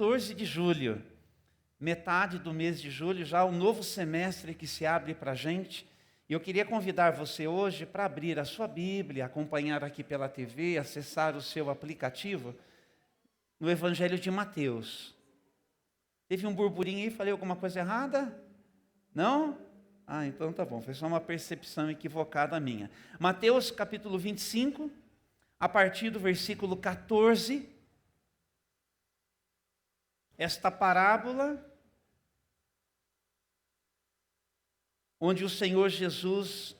14 de julho, metade do mês de julho, já o novo semestre que se abre para a gente. E eu queria convidar você hoje para abrir a sua Bíblia, acompanhar aqui pela TV, acessar o seu aplicativo, no Evangelho de Mateus. Teve um burburinho aí, falei alguma coisa errada? Não? Então tá bom, foi só uma percepção equivocada minha. Mateus capítulo 25, a partir do versículo 14. Esta parábola, onde o Senhor Jesus,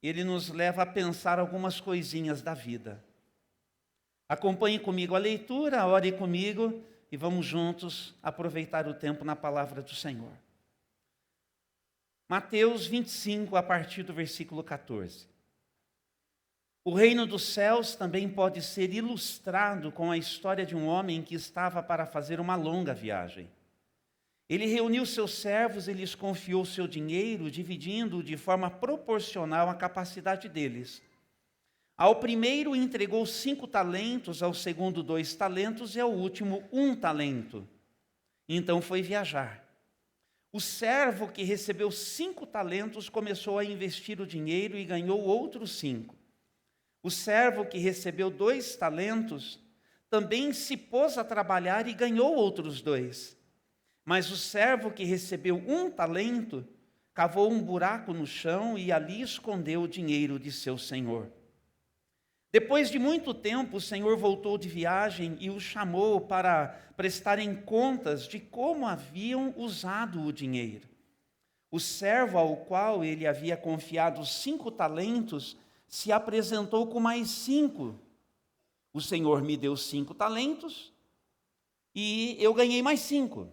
Ele nos leva a pensar algumas coisinhas da vida. Acompanhe comigo a leitura, ore comigo e vamos juntos aproveitar o tempo na palavra do Senhor. Mateus 25, a partir do versículo 14. O reino dos céus também pode ser ilustrado com a história de um homem que estava para fazer uma longa viagem. Ele reuniu seus servos e lhes confiou seu dinheiro, dividindo-o de forma proporcional à capacidade deles. Ao primeiro entregou 5 talentos, ao segundo 2 talentos e ao último 1 talento. Então foi viajar. O servo que recebeu 5 talentos começou a investir o dinheiro e ganhou outros 5. O servo que recebeu 2 talentos também se pôs a trabalhar e ganhou outros 2. Mas o servo que recebeu 1 talento cavou um buraco no chão e ali escondeu o dinheiro de seu senhor. Depois de muito tempo, o Senhor voltou de viagem e o chamou para prestarem contas de como haviam usado o dinheiro. O servo ao qual ele havia confiado 5 talentos se apresentou com mais 5. O Senhor me deu 5 talentos e eu ganhei mais 5.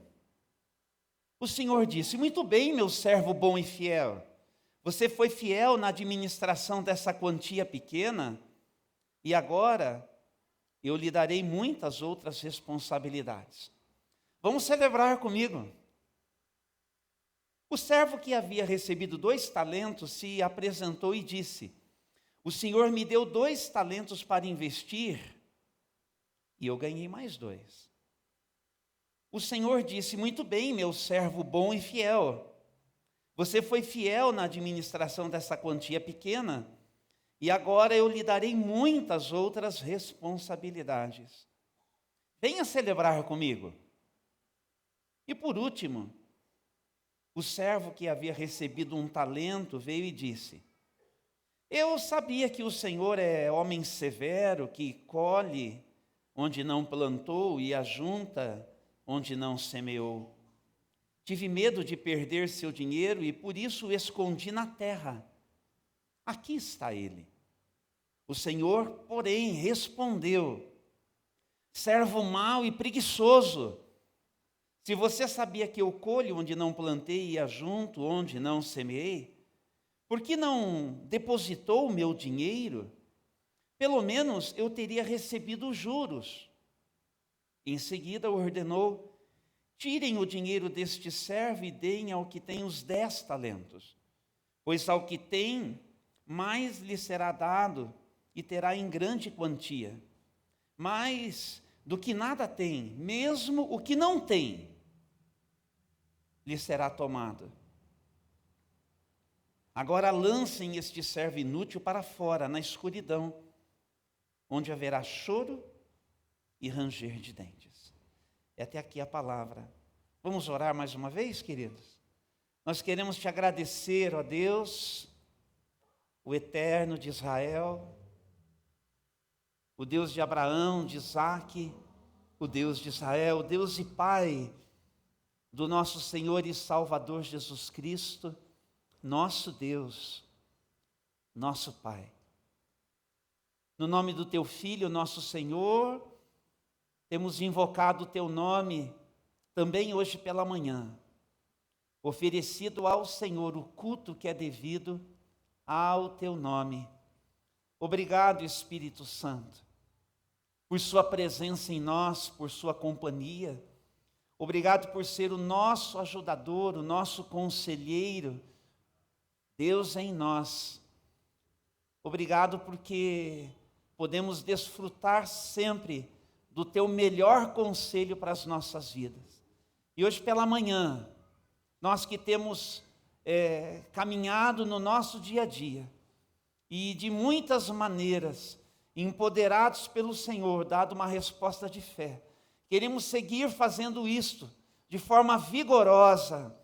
O Senhor disse: muito bem, meu servo bom e fiel. Você foi fiel na administração dessa quantia pequena, e agora eu lhe darei muitas outras responsabilidades. Vamos celebrar comigo. O servo que havia recebido 2 talentos se apresentou e disse: o Senhor me deu 2 talentos para investir, e eu ganhei mais 2. O Senhor disse: muito bem, meu servo bom e fiel. Você foi fiel na administração dessa quantia pequena, e agora eu lhe darei muitas outras responsabilidades. Venha celebrar comigo. E por último, o servo que havia recebido 1 talento veio e disse: eu sabia que o Senhor é homem severo, que colhe onde não plantou e ajunta onde não semeou. Tive medo de perder seu dinheiro e por isso o escondi na terra. Aqui está ele. O Senhor, porém, respondeu: servo mau e preguiçoso, se você sabia que eu colho onde não plantei e ajunto onde não semeei, por que não depositou o meu dinheiro? Pelo menos eu teria recebido os juros. Em seguida ordenou: tirem o dinheiro deste servo e deem ao que tem os 10 talentos. Pois ao que tem, mais lhe será dado e terá em grande quantia. Mas do que nada tem, mesmo o que não tem, lhe será tomado. Agora lancem este servo inútil para fora, na escuridão, onde haverá choro e ranger de dentes. É até aqui a palavra. Vamos orar mais uma vez, queridos? Nós queremos te agradecer, ó Deus, o eterno de Israel, o Deus de Abraão, de Isaque, o Deus de Israel, o Deus e Pai do nosso Senhor e Salvador Jesus Cristo, nosso Deus, nosso Pai. No nome do teu Filho, nosso Senhor, temos invocado o teu nome também hoje pela manhã, oferecido ao Senhor o culto que é devido ao teu nome. Obrigado, Espírito Santo, por sua presença em nós, por sua companhia. Obrigado por ser o nosso ajudador, o nosso conselheiro, Deus em nós. Obrigado porque podemos desfrutar sempre do teu melhor conselho para as nossas vidas. E hoje pela manhã, nós que temos caminhado no nosso dia a dia, e de muitas maneiras, empoderados pelo Senhor, dado uma resposta de fé, queremos seguir fazendo isto de forma vigorosa,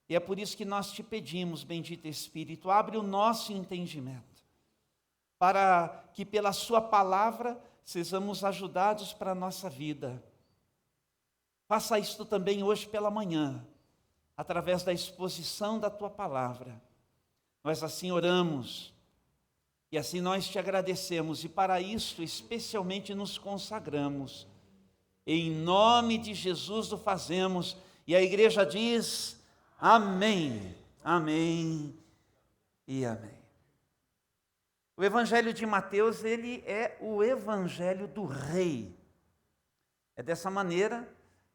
e é por isso que nós te pedimos, bendito Espírito, abre o nosso entendimento, para que pela sua palavra sejamos ajudados para a nossa vida. Faça isto também hoje pela manhã, através da exposição da tua palavra. Nós assim oramos, e assim nós te agradecemos, e para isto especialmente nos consagramos. Em nome de Jesus o fazemos, e a igreja diz, amém, amém e amém. O evangelho de Mateus, ele é o evangelho do rei. É dessa maneira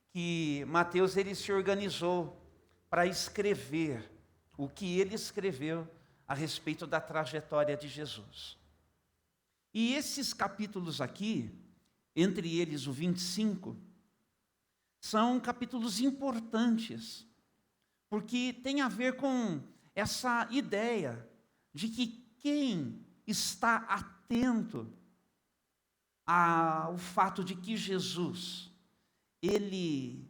que Mateus ele se organizou para escrever o que ele escreveu a respeito da trajetória de Jesus. E esses capítulos aqui, entre eles o 25, são capítulos importantes, porque tem a ver com essa ideia de que quem está atento ao fato de que Jesus, ele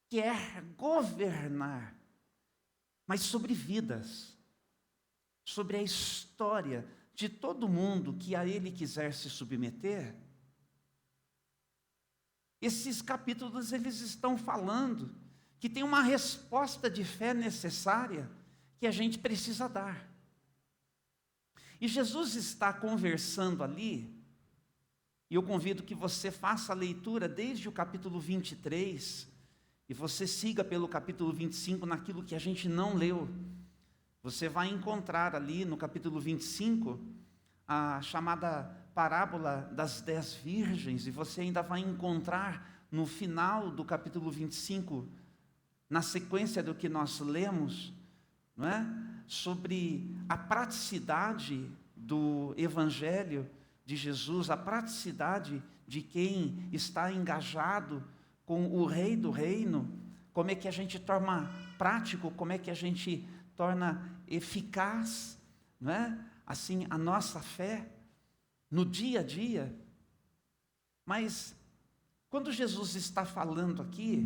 quer governar, mas sobre vidas, sobre a história de todo mundo que a ele quiser se submeter. Esses capítulos eles estão falando que tem uma resposta de fé necessária que a gente precisa dar. E Jesus está conversando ali, e eu convido que você faça a leitura desde o capítulo 23, e você siga pelo capítulo 25 naquilo que a gente não leu. Você vai encontrar ali no capítulo 25 a chamada parábola das 10 virgens, e você ainda vai encontrar no final do capítulo 25, na sequência do que nós lemos, não é? Sobre a praticidade do evangelho de Jesus, a praticidade de quem está engajado com o rei do reino, como é que a gente torna prático, como é que a gente torna eficaz, não é? Assim, a nossa fé no dia a dia. Mas quando Jesus está falando aqui,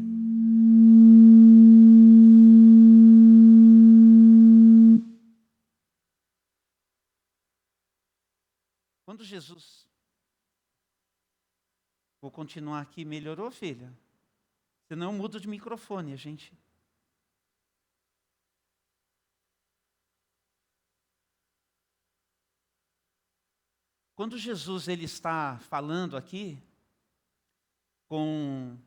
quando Jesus, vou continuar aqui, melhorou, filha? Senão eu mudo de microfone, a gente. Quando Jesus ele está falando aqui com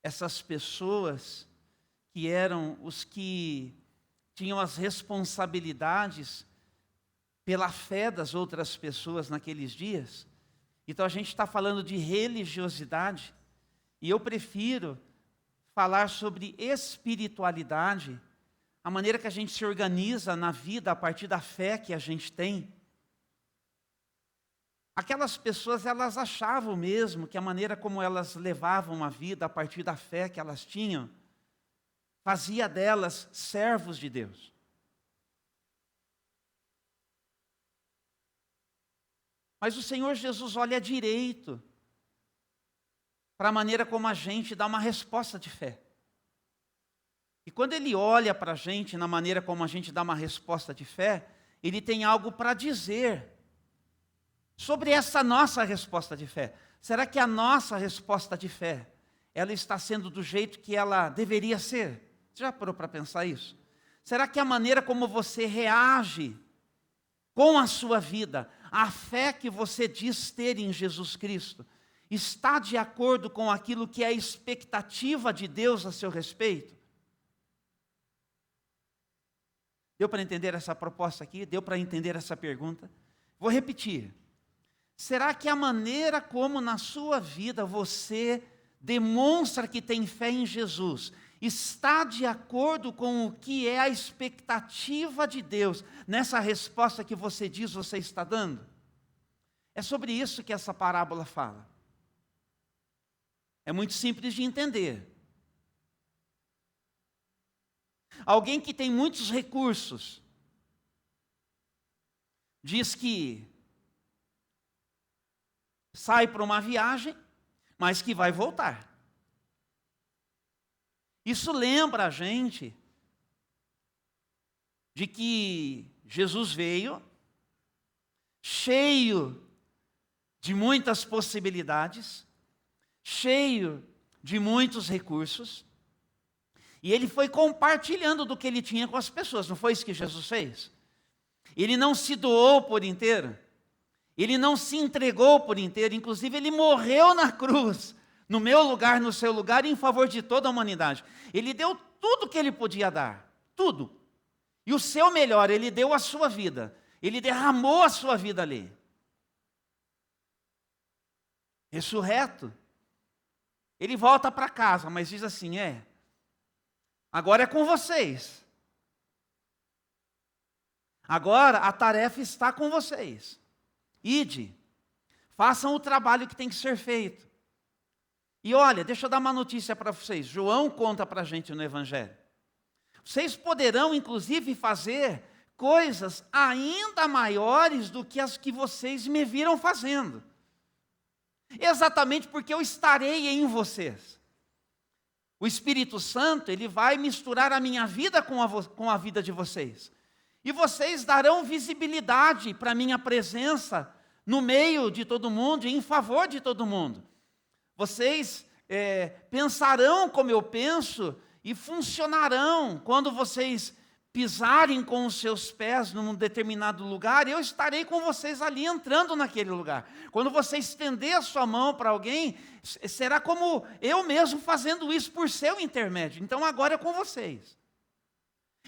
essas pessoas que eram os que tinham as responsabilidades pela fé das outras pessoas naqueles dias, então a gente está falando de religiosidade, e eu prefiro falar sobre espiritualidade, a maneira que a gente se organiza na vida a partir da fé que a gente tem. Aquelas pessoas, elas achavam mesmo que a maneira como elas levavam a vida a partir da fé que elas tinham, fazia delas servos de Deus. Mas o Senhor Jesus olha direito para a maneira como a gente dá uma resposta de fé. E quando Ele olha para a gente na maneira como a gente dá uma resposta de fé, Ele tem algo para dizer sobre essa nossa resposta de fé. Será que a nossa resposta de fé, ela está sendo do jeito que ela deveria ser? Você já parou para pensar isso? Será que a maneira como você reage com a sua vida, a fé que você diz ter em Jesus Cristo, está de acordo com aquilo que é a expectativa de Deus a seu respeito? Deu para entender essa proposta aqui? Deu para entender essa pergunta? Vou repetir. Será que a maneira como na sua vida você demonstra que tem fé em Jesus está de acordo com o que é a expectativa de Deus nessa resposta que você diz você está dando? É sobre isso que essa parábola fala. É muito simples de entender. Alguém que tem muitos recursos diz que sai para uma viagem, mas que vai voltar. Isso lembra a gente de que Jesus veio cheio de muitas possibilidades, cheio de muitos recursos, e ele foi compartilhando do que ele tinha com as pessoas. Não foi isso que Jesus fez? Ele não se doou por inteiro, ele não se entregou por inteiro, inclusive ele morreu na cruz, no meu lugar, no seu lugar, em favor de toda a humanidade. Ele deu tudo o que ele podia dar, tudo. E o seu melhor, ele deu a sua vida, ele derramou a sua vida ali. Ressurreto, ele volta para casa, mas diz assim, agora é com vocês. Agora a tarefa está com vocês. Ide, façam o trabalho que tem que ser feito. E olha, deixa eu dar uma notícia para vocês. João conta para a gente no Evangelho. Vocês poderão, inclusive, fazer coisas ainda maiores do que as que vocês me viram fazendo. Exatamente porque eu estarei em vocês. O Espírito Santo, ele vai misturar a minha vida com a vida de vocês. E vocês darão visibilidade para a minha presença no meio de todo mundo e em favor de todo mundo. Vocês pensarão como eu penso e funcionarão quando vocês pisarem com os seus pés num determinado lugar, eu estarei com vocês ali entrando naquele lugar. Quando você estender a sua mão para alguém, será como eu mesmo fazendo isso por seu intermédio. Então agora é com vocês.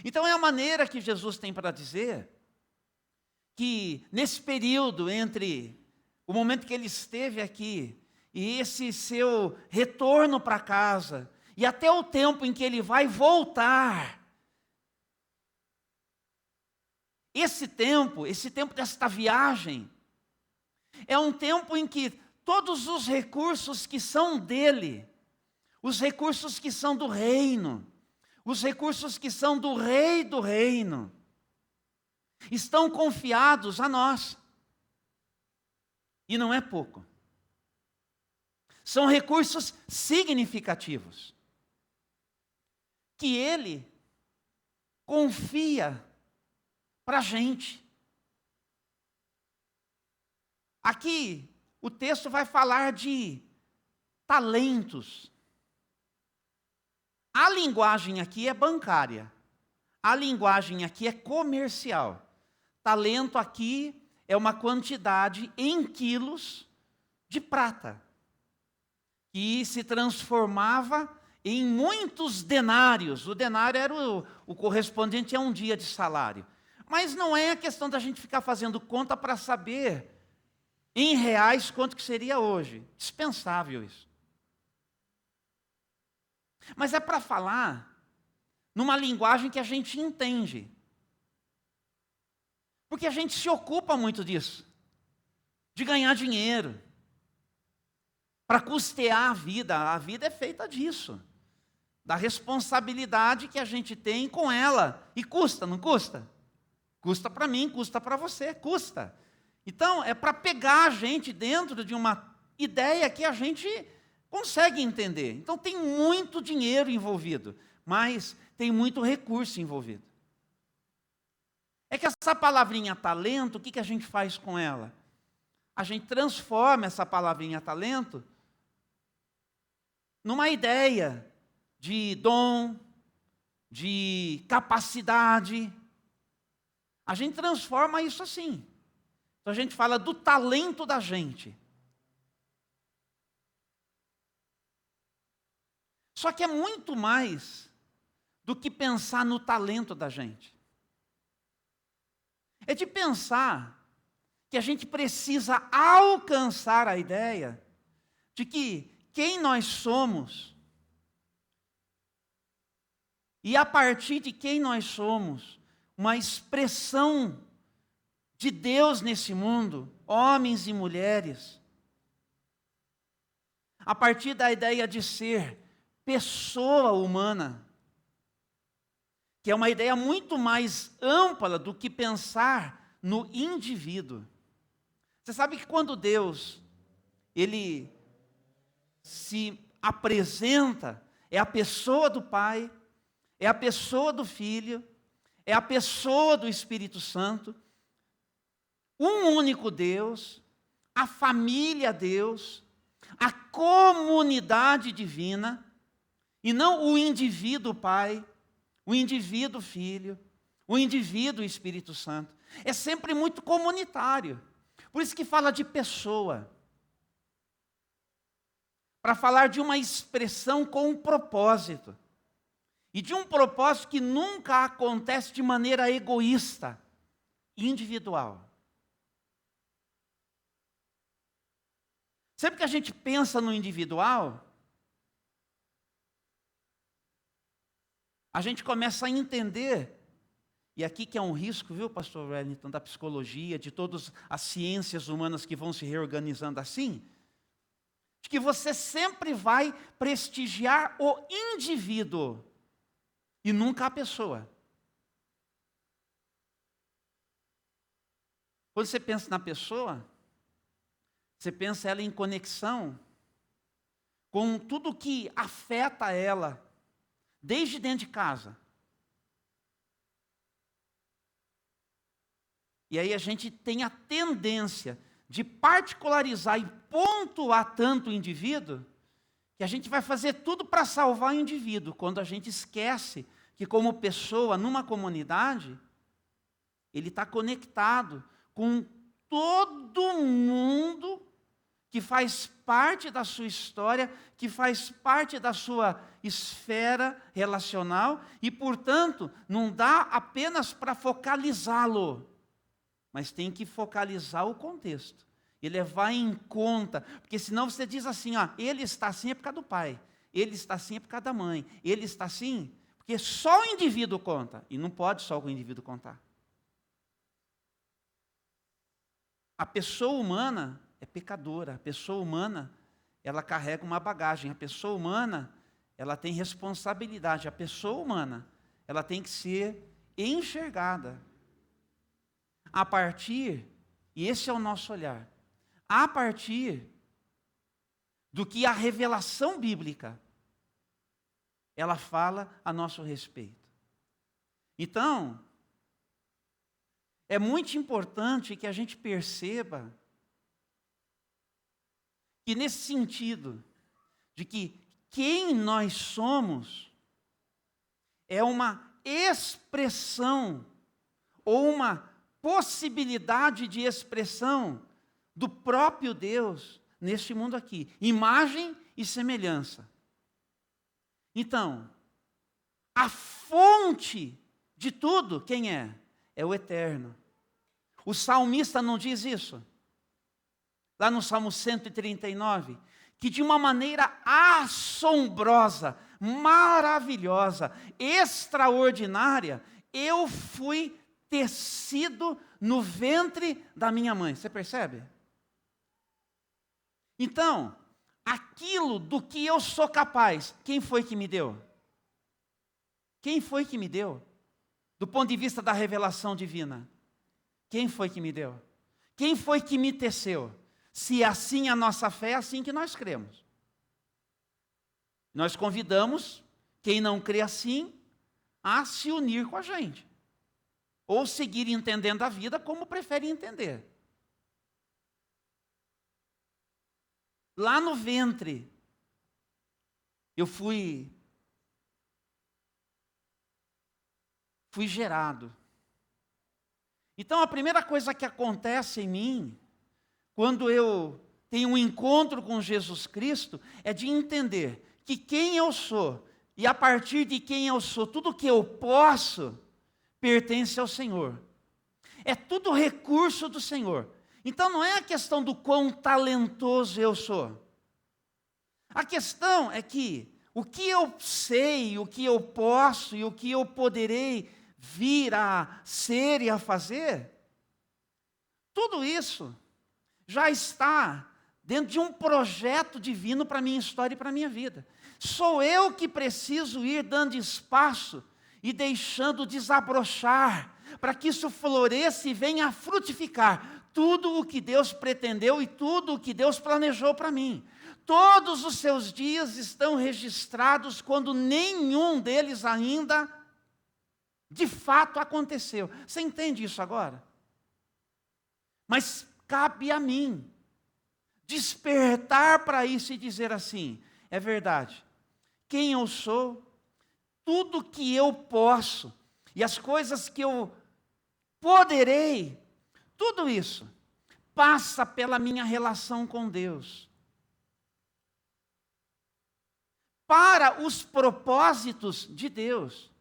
Então é a maneira que Jesus tem para dizer que nesse período entre o momento que ele esteve aqui e esse seu retorno para casa, e até o tempo em que ele vai voltar, esse tempo desta viagem, é um tempo em que todos os recursos que são dele, os recursos que são do reino, os recursos que são do rei do reino, estão confiados a nós. E não é pouco. São recursos significativos, que ele confia para a gente. Aqui, o texto vai falar de talentos. A linguagem aqui é bancária. A linguagem aqui é comercial. Talento aqui é uma quantidade em quilos de prata, que se transformava em muitos denários. O denário era o correspondente a um dia de salário. Mas não é a questão da gente ficar fazendo conta para saber em reais quanto que seria hoje. Dispensável isso. Mas é para falar numa linguagem que a gente entende. Porque a gente se ocupa muito disso. De ganhar dinheiro. Para custear a vida. A vida é feita disso. Da responsabilidade que a gente tem com ela. E custa, não custa? Custa para mim, custa para você, custa. Então, é para pegar a gente dentro de uma ideia que a gente consegue entender. Então, tem muito dinheiro envolvido, mas tem muito recurso envolvido. É que essa palavrinha talento, o que a gente faz com ela? A gente transforma essa palavrinha talento numa ideia de dom, de capacidade. A gente transforma isso assim. Então a gente fala do talento da gente. Só que é muito mais do que pensar no talento da gente. É de pensar que a gente precisa alcançar a ideia de que quem nós somos e a partir de quem nós somos, uma expressão de Deus nesse mundo, homens e mulheres, a partir da ideia de ser pessoa humana, que é uma ideia muito mais ampla do que pensar no indivíduo. Você sabe que quando Deus, Ele se apresenta, é a pessoa do Pai, é a pessoa do Filho, é a pessoa do Espírito Santo, um único Deus, a família Deus, a comunidade divina, e não o indivíduo Pai, o indivíduo Filho, o indivíduo Espírito Santo. É sempre muito comunitário. Por isso que fala de pessoa. Para falar de uma expressão com um propósito. E de um propósito que nunca acontece de maneira egoísta, individual. Sempre que a gente pensa no individual, a gente começa a entender, e aqui que é um risco, viu, pastor Wellington, da psicologia, de todas as ciências humanas que vão se reorganizando assim, de que você sempre vai prestigiar o indivíduo e nunca a pessoa. Quando você pensa na pessoa, você pensa ela em conexão com tudo que afeta ela, desde dentro de casa. E aí a gente tem a tendência de particularizar e pontuar tanto o indivíduo, que a gente vai fazer tudo para salvar o indivíduo, quando a gente esquece que como pessoa, numa comunidade, ele está conectado com todo mundo que faz parte da sua história, que faz parte da sua esfera relacional, e, portanto, não dá apenas para focalizá-lo, mas tem que focalizar o contexto e levar em conta, porque senão você diz assim, ele está assim é por causa do pai, ele está assim é por causa da mãe, ele está assim, porque só o indivíduo conta, e não pode só o indivíduo contar. A pessoa humana é pecadora, a pessoa humana, ela carrega uma bagagem, a pessoa humana, ela tem responsabilidade, a pessoa humana, ela tem que ser enxergada a partir, e esse é o nosso olhar, a partir do que a revelação bíblica, ela fala a nosso respeito. Então, é muito importante que a gente perceba que nesse sentido, de que quem nós somos é uma expressão ou uma possibilidade de expressão do próprio Deus neste mundo aqui, imagem e semelhança. Então, a fonte de tudo, quem é? É o Eterno. O salmista não diz isso? Lá no Salmo 139, que de uma maneira assombrosa, maravilhosa, extraordinária, eu fui tecido no ventre da minha mãe. Você percebe? Então, aquilo do que eu sou capaz, quem foi que me deu? Quem foi que me deu? Do ponto de vista da revelação divina. Quem foi que me deu? Quem foi que me teceu? Se assim a nossa fé, é assim que nós cremos. Nós convidamos quem não crê assim a se unir com a gente. Ou seguir entendendo a vida como prefere entender. Lá no ventre, eu fui gerado. Então a primeira coisa que acontece em mim, quando eu tenho um encontro com Jesus Cristo, é de entender que quem eu sou, e a partir de quem eu sou, tudo que eu posso, pertence ao Senhor. É tudo recurso do Senhor. Então não é a questão do quão talentoso eu sou. A questão é que o que eu sei, o que eu posso e o que eu poderei vir a ser e a fazer, tudo isso já está dentro de um projeto divino para a minha história e para a minha vida. Sou eu que preciso ir dando espaço e deixando desabrochar, para que isso floresça e venha a frutificar tudo o que Deus pretendeu e tudo o que Deus planejou para mim. Todos os seus dias estão registrados quando nenhum deles ainda, de fato, aconteceu. Você entende isso agora? Mas cabe a mim despertar para isso e dizer assim: é verdade, quem eu sou, tudo que eu posso e as coisas que eu poderei, tudo isso passa pela minha relação com Deus, para os propósitos de Deus.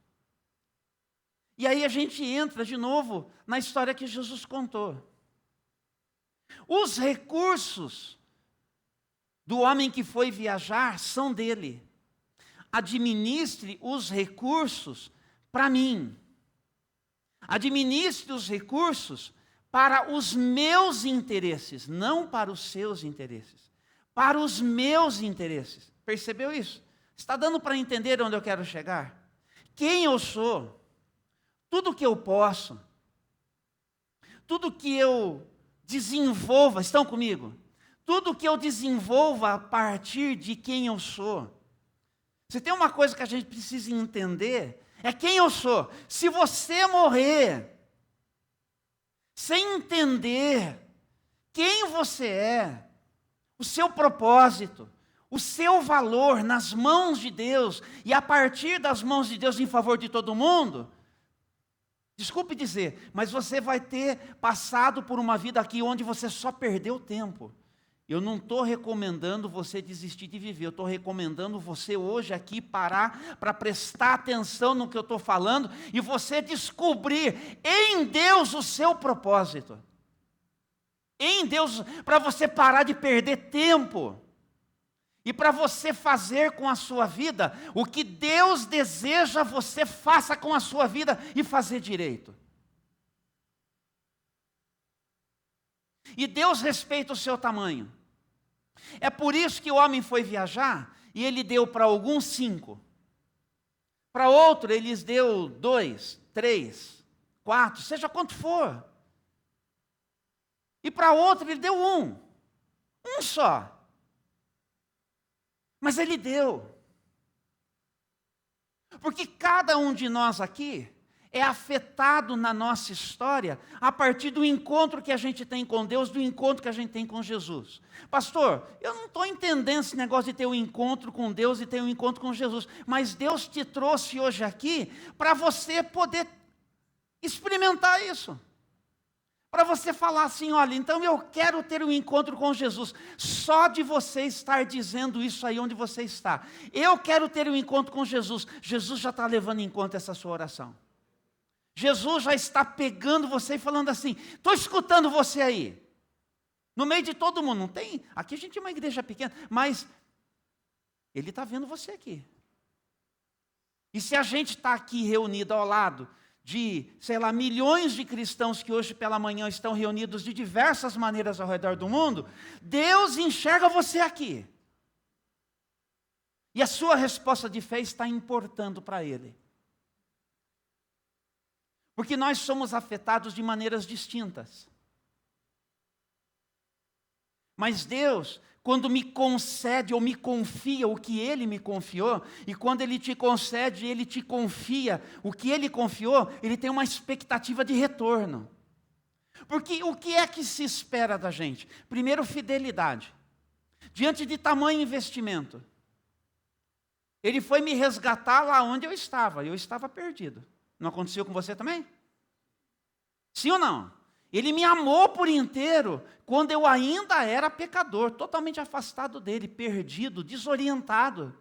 E aí a gente entra de novo na história que Jesus contou. Os recursos do homem que foi viajar são dele. Administre os recursos para mim. Administre os recursos para os meus interesses, não para os seus interesses. Para os meus interesses. Percebeu isso? Está dando para entender onde eu quero chegar? Quem eu sou, tudo que eu posso, tudo que eu desenvolva, estão comigo? Tudo que eu desenvolva a partir de quem eu sou. Se tem uma coisa que a gente precisa entender, é quem eu sou. Se você morrer sem entender quem você é, o seu propósito, o seu valor nas mãos de Deus, e a partir das mãos de Deus em favor de todo mundo, desculpe dizer, mas você vai ter passado por uma vida aqui onde você só perdeu tempo. Eu não estou recomendando você desistir de viver, eu estou recomendando você hoje aqui parar para prestar atenção no que eu estou falando e você descobrir em Deus o seu propósito. Em Deus, para você parar de perder tempo. E para você fazer com a sua vida o que Deus deseja você faça com a sua vida e fazer direito. E Deus respeita o seu tamanho. É por isso que o homem foi viajar e ele deu para alguns 5. Para outro ele lhes deu 2, 3, 4, seja quanto for. E para outro ele deu 1. Um só. Mas ele deu. Porque cada um de nós aqui é afetado na nossa história a partir do encontro que a gente tem com Deus, do encontro que a gente tem com Jesus. Pastor, eu não estou entendendo esse negócio de ter um encontro com Deus e ter um encontro com Jesus, mas Deus te trouxe hoje aqui para você poder experimentar isso. Para você falar assim, olha, então eu quero ter um encontro com Jesus. Só de você estar dizendo isso aí onde você está. Eu quero ter um encontro com Jesus. Jesus já está levando em conta essa sua oração. Jesus já está pegando você e falando assim, estou escutando você aí. No meio de todo mundo, não tem? Aqui a gente é uma igreja pequena, mas Ele está vendo você aqui. E se a gente está aqui reunido ao lado de, sei lá, milhões de cristãos que hoje pela manhã estão reunidos de diversas maneiras ao redor do mundo, Deus enxerga você aqui. E a sua resposta de fé está importando para Ele. Porque nós somos afetados de maneiras distintas. Mas Deus, quando me concede ou me confia o que Ele me confiou, e quando Ele te concede, Ele te confia o que Ele confiou, Ele tem uma expectativa de retorno. Porque o que é que se espera da gente? Primeiro, fidelidade. Diante de tamanho investimento. Ele foi me resgatar lá onde eu estava perdido. Não aconteceu com você também? Sim ou não? Ele me amou por inteiro quando eu ainda era pecador, totalmente afastado dele, perdido, desorientado.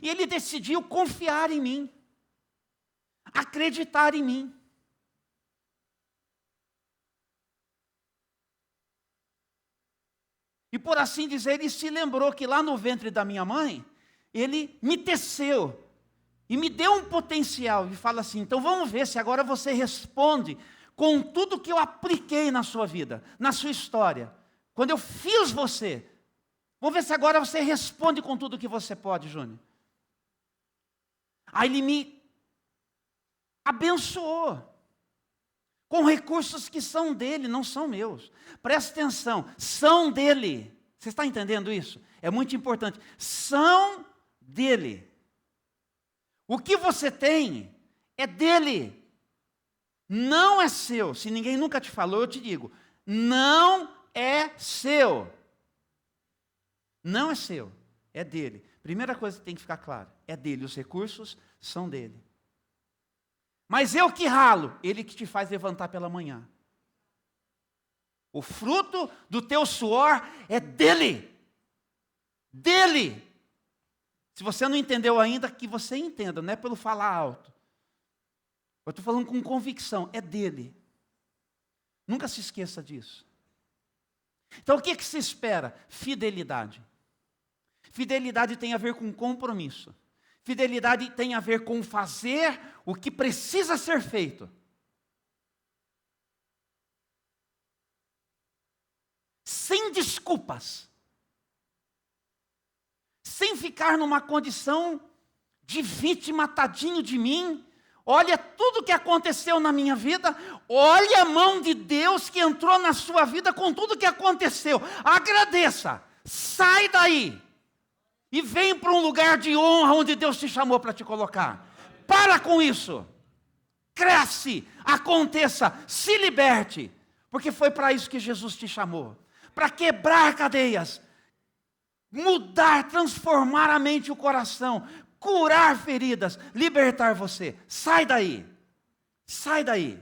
E ele decidiu confiar em mim, acreditar em mim. E por assim dizer, ele se lembrou que lá no ventre da minha mãe, ele me teceu e me deu um potencial, e fala assim, então vamos ver se agora você responde com tudo que eu apliquei na sua vida, na sua história. Quando eu fiz você, vamos ver se agora você responde com tudo que você pode, Júnior. Aí ele me abençoou com recursos que são dele, não são meus. Presta atenção, são dele. Você está entendendo isso? É muito importante. São dele. O que você tem é dele. Não é seu. Se ninguém nunca te falou, eu te digo. Não é seu. Não é seu. É dele. Primeira coisa que tem que ficar claro. É dele. Os recursos são dele. Mas eu que ralo. Ele que te faz levantar pela manhã. O fruto do teu suor é dele. Dele. Se você não entendeu ainda, que você entenda. Não é pelo falar alto. Eu estou falando com convicção, é dele. Nunca se esqueça disso. Então o que se espera? Fidelidade. Fidelidade tem a ver com compromisso. Fidelidade tem a ver com fazer o que precisa ser feito. Sem desculpas. Sem ficar numa condição de vítima, tadinho de mim. Olha tudo o que aconteceu na minha vida, olha a mão de Deus que entrou na sua vida com tudo o que aconteceu. Agradeça, sai daí e vem para um lugar de honra onde Deus te chamou para te colocar. Para com isso, cresce, aconteça, se liberte, porque foi para isso que Jesus te chamou, para quebrar cadeias, mudar, transformar a mente e o coração, curar feridas, libertar você. Sai daí. Sai daí.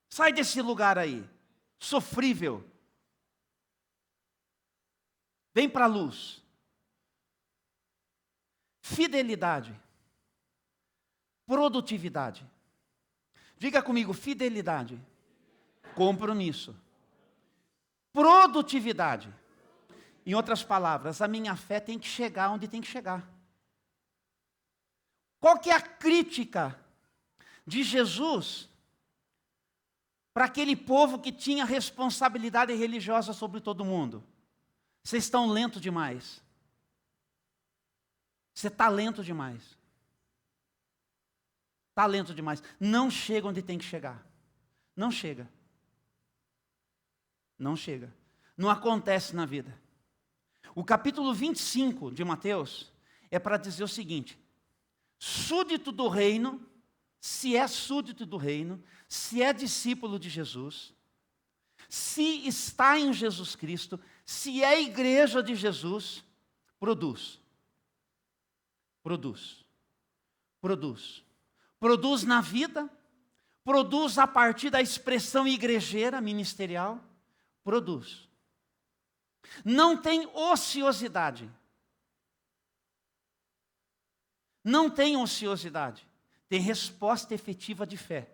Sai desse lugar aí. Sofrível. Vem para a luz. Fidelidade. Produtividade. Diga comigo, fidelidade. Compromisso. Produtividade. Em outras palavras, a minha fé tem que chegar onde tem que chegar. Qual que é a crítica de Jesus para aquele povo que tinha responsabilidade religiosa sobre todo mundo? Vocês estão lentos demais. Você está lento demais. Está lento demais. Não chega onde tem que chegar. Não chega. Não chega. Não acontece na vida. O capítulo 25 de Mateus é para dizer o seguinte: súdito do reino, se é súdito do reino, se é discípulo de Jesus, se está em Jesus Cristo, se é igreja de Jesus, produz. Produz. Produz. Produz na vida, produz a partir da expressão igrejeira, ministerial, produz. Não tem ociosidade. Não tem ociosidade, tem resposta efetiva de fé.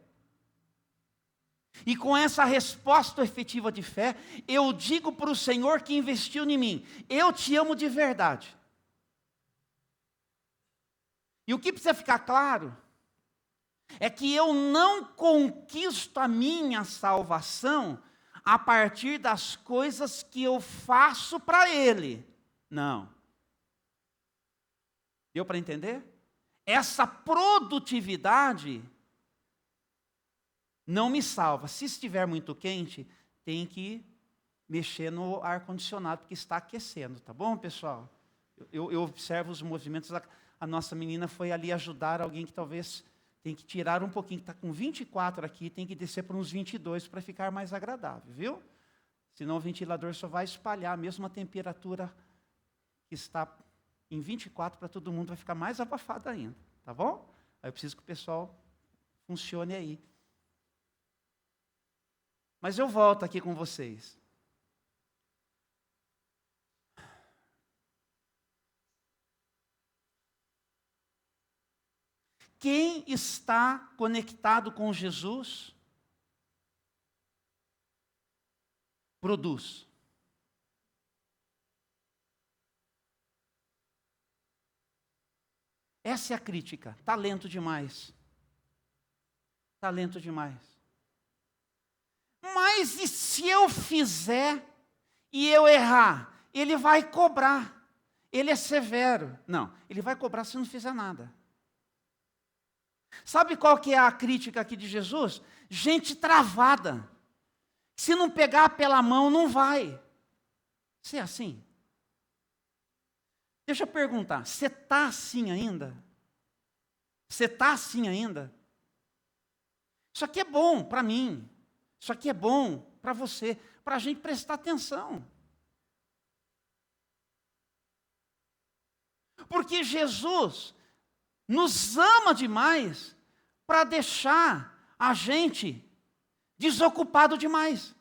E com essa resposta efetiva de fé, eu digo para o Senhor que investiu em mim: eu te amo de verdade. E o que precisa ficar claro é que eu não conquisto a minha salvação a partir das coisas que eu faço para Ele. Não. Deu para entender? Essa produtividade não me salva. Se estiver muito quente, tem que mexer no ar-condicionado, porque está aquecendo, tá bom, pessoal? Eu observo os movimentos. A nossa menina foi ali ajudar alguém que talvez tem que tirar um pouquinho, que está com 24 aqui, tem que descer para uns 22 para ficar mais agradável, viu? Senão o ventilador só vai espalhar a mesma temperatura que está em 24 para todo mundo, vai ficar mais abafado ainda, tá bom? Aí eu preciso que o pessoal funcione aí. Mas eu volto aqui com vocês. Quem está conectado com Jesus, produz. Essa é a crítica. Talento demais. Talento demais. Mas e se eu fizer e eu errar? Ele vai cobrar. Ele é severo. Não, ele vai cobrar se não fizer nada. Sabe qual que é a crítica aqui de Jesus? Gente travada. Se não pegar pela mão, não vai. Você é assim? Deixa eu perguntar, você está assim ainda? Você está assim ainda? Isso aqui é bom para mim. Isso aqui é bom para você. Para a gente prestar atenção. Porque Jesus nos ama demais para deixar a gente desocupado demais.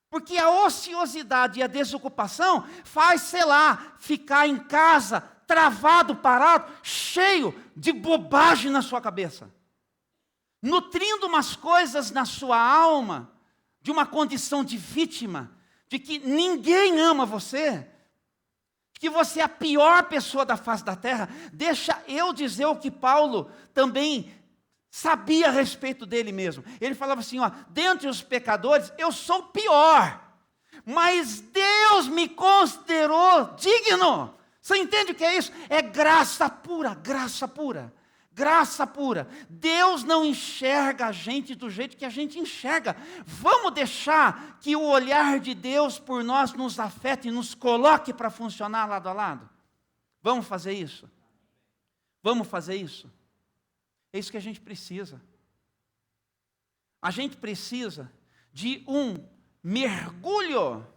Porque a ociosidade e a desocupação faz, sei lá, ficar em casa, travado, parado, cheio de bobagem na sua cabeça. Nutrindo umas coisas na sua alma, de uma condição de vítima, de que ninguém ama você, que você é a pior pessoa da face da terra. Deixa eu dizer o que Paulo também sabia a respeito dele mesmo. Ele falava assim, ó, dentre os pecadores, eu sou o pior, mas Deus me considerou digno. Você entende o que é isso? É graça pura, graça pura. Graça pura. Deus não enxerga a gente do jeito que a gente enxerga. Vamos deixar que o olhar de Deus por nós nos afete e nos coloque para funcionar lado a lado? Vamos fazer isso? Vamos fazer isso? É isso que a gente precisa. A gente precisa de um mergulho.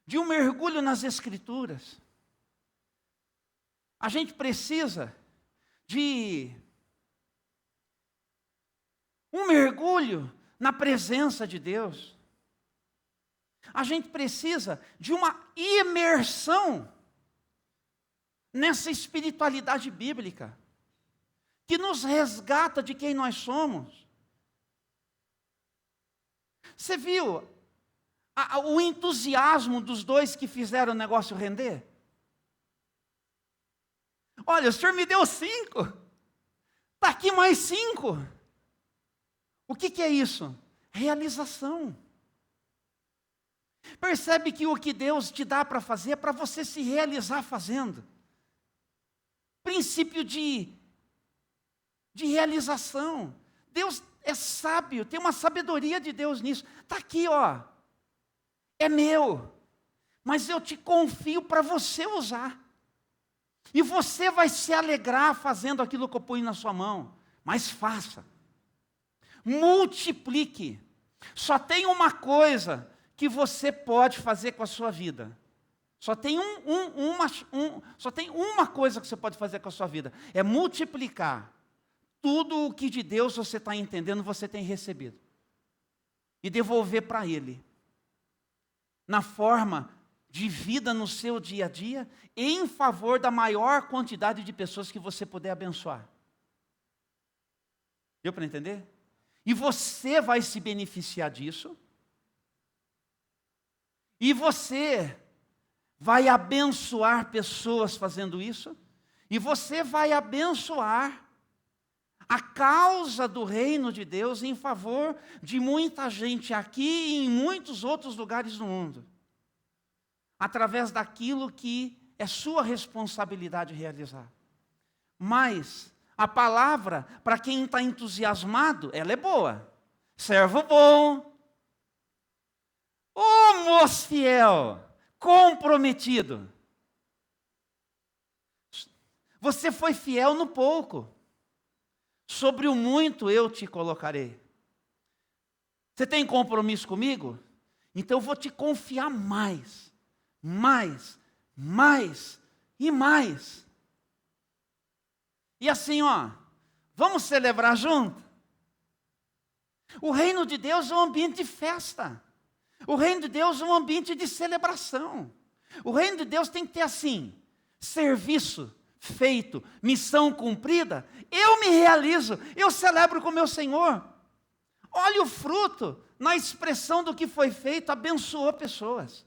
De um mergulho nas Escrituras. A gente precisa de um mergulho na presença de Deus. A gente precisa de uma imersão nessa espiritualidade bíblica, que nos resgata de quem nós somos. Você viu o entusiasmo dos dois que fizeram o negócio render? Olha, o senhor me deu 5, está aqui mais 5. O que é isso? Realização. Percebe que o que Deus te dá para fazer é para você se realizar fazendo. Princípio de realização. Deus é sábio, tem uma sabedoria de Deus nisso. Está aqui, ó. É meu, mas eu te confio para você usar. E você vai se alegrar fazendo aquilo que eu ponho na sua mão. Mas faça. Multiplique. Só tem uma coisa que você pode fazer com a sua vida. Só tem uma coisa que você pode fazer com a sua vida. É multiplicar tudo o que de Deus você está entendendo, você tem recebido. E devolver para Ele. Na forma de vida no seu dia a dia, em favor da maior quantidade de pessoas que você puder abençoar. Deu para entender? E você vai se beneficiar disso. E você vai abençoar pessoas fazendo isso. E você vai abençoar a causa do reino de Deus em favor de muita gente aqui e em muitos outros lugares do mundo. Através daquilo que é sua responsabilidade realizar. Mas a palavra, para quem está entusiasmado, ela é boa. Servo bom. Ô moço fiel, comprometido. Você foi fiel no pouco. Sobre o muito eu te colocarei. Você tem compromisso comigo? Então eu vou te confiar mais. Mais e mais. E assim, ó, vamos celebrar junto? O reino de Deus é um ambiente de festa. O reino de Deus é um ambiente de celebração. O reino de Deus tem que ter assim, serviço feito, missão cumprida, eu me realizo, eu celebro com o meu Senhor. Olha o fruto, na expressão do que foi feito, abençoou pessoas.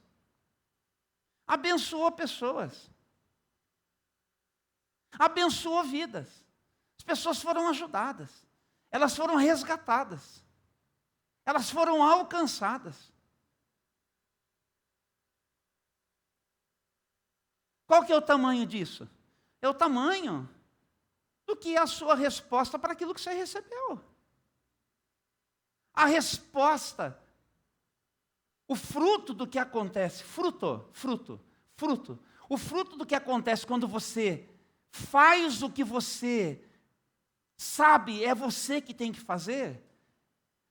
abençoou pessoas, abençoou vidas. As pessoas foram ajudadas, elas foram resgatadas, elas foram alcançadas. Qual que é o tamanho disso? É o tamanho do que é a sua resposta para aquilo que você recebeu. A resposta, o fruto do que acontece, fruto. O fruto do que acontece quando você faz o que você sabe, é você que tem que fazer.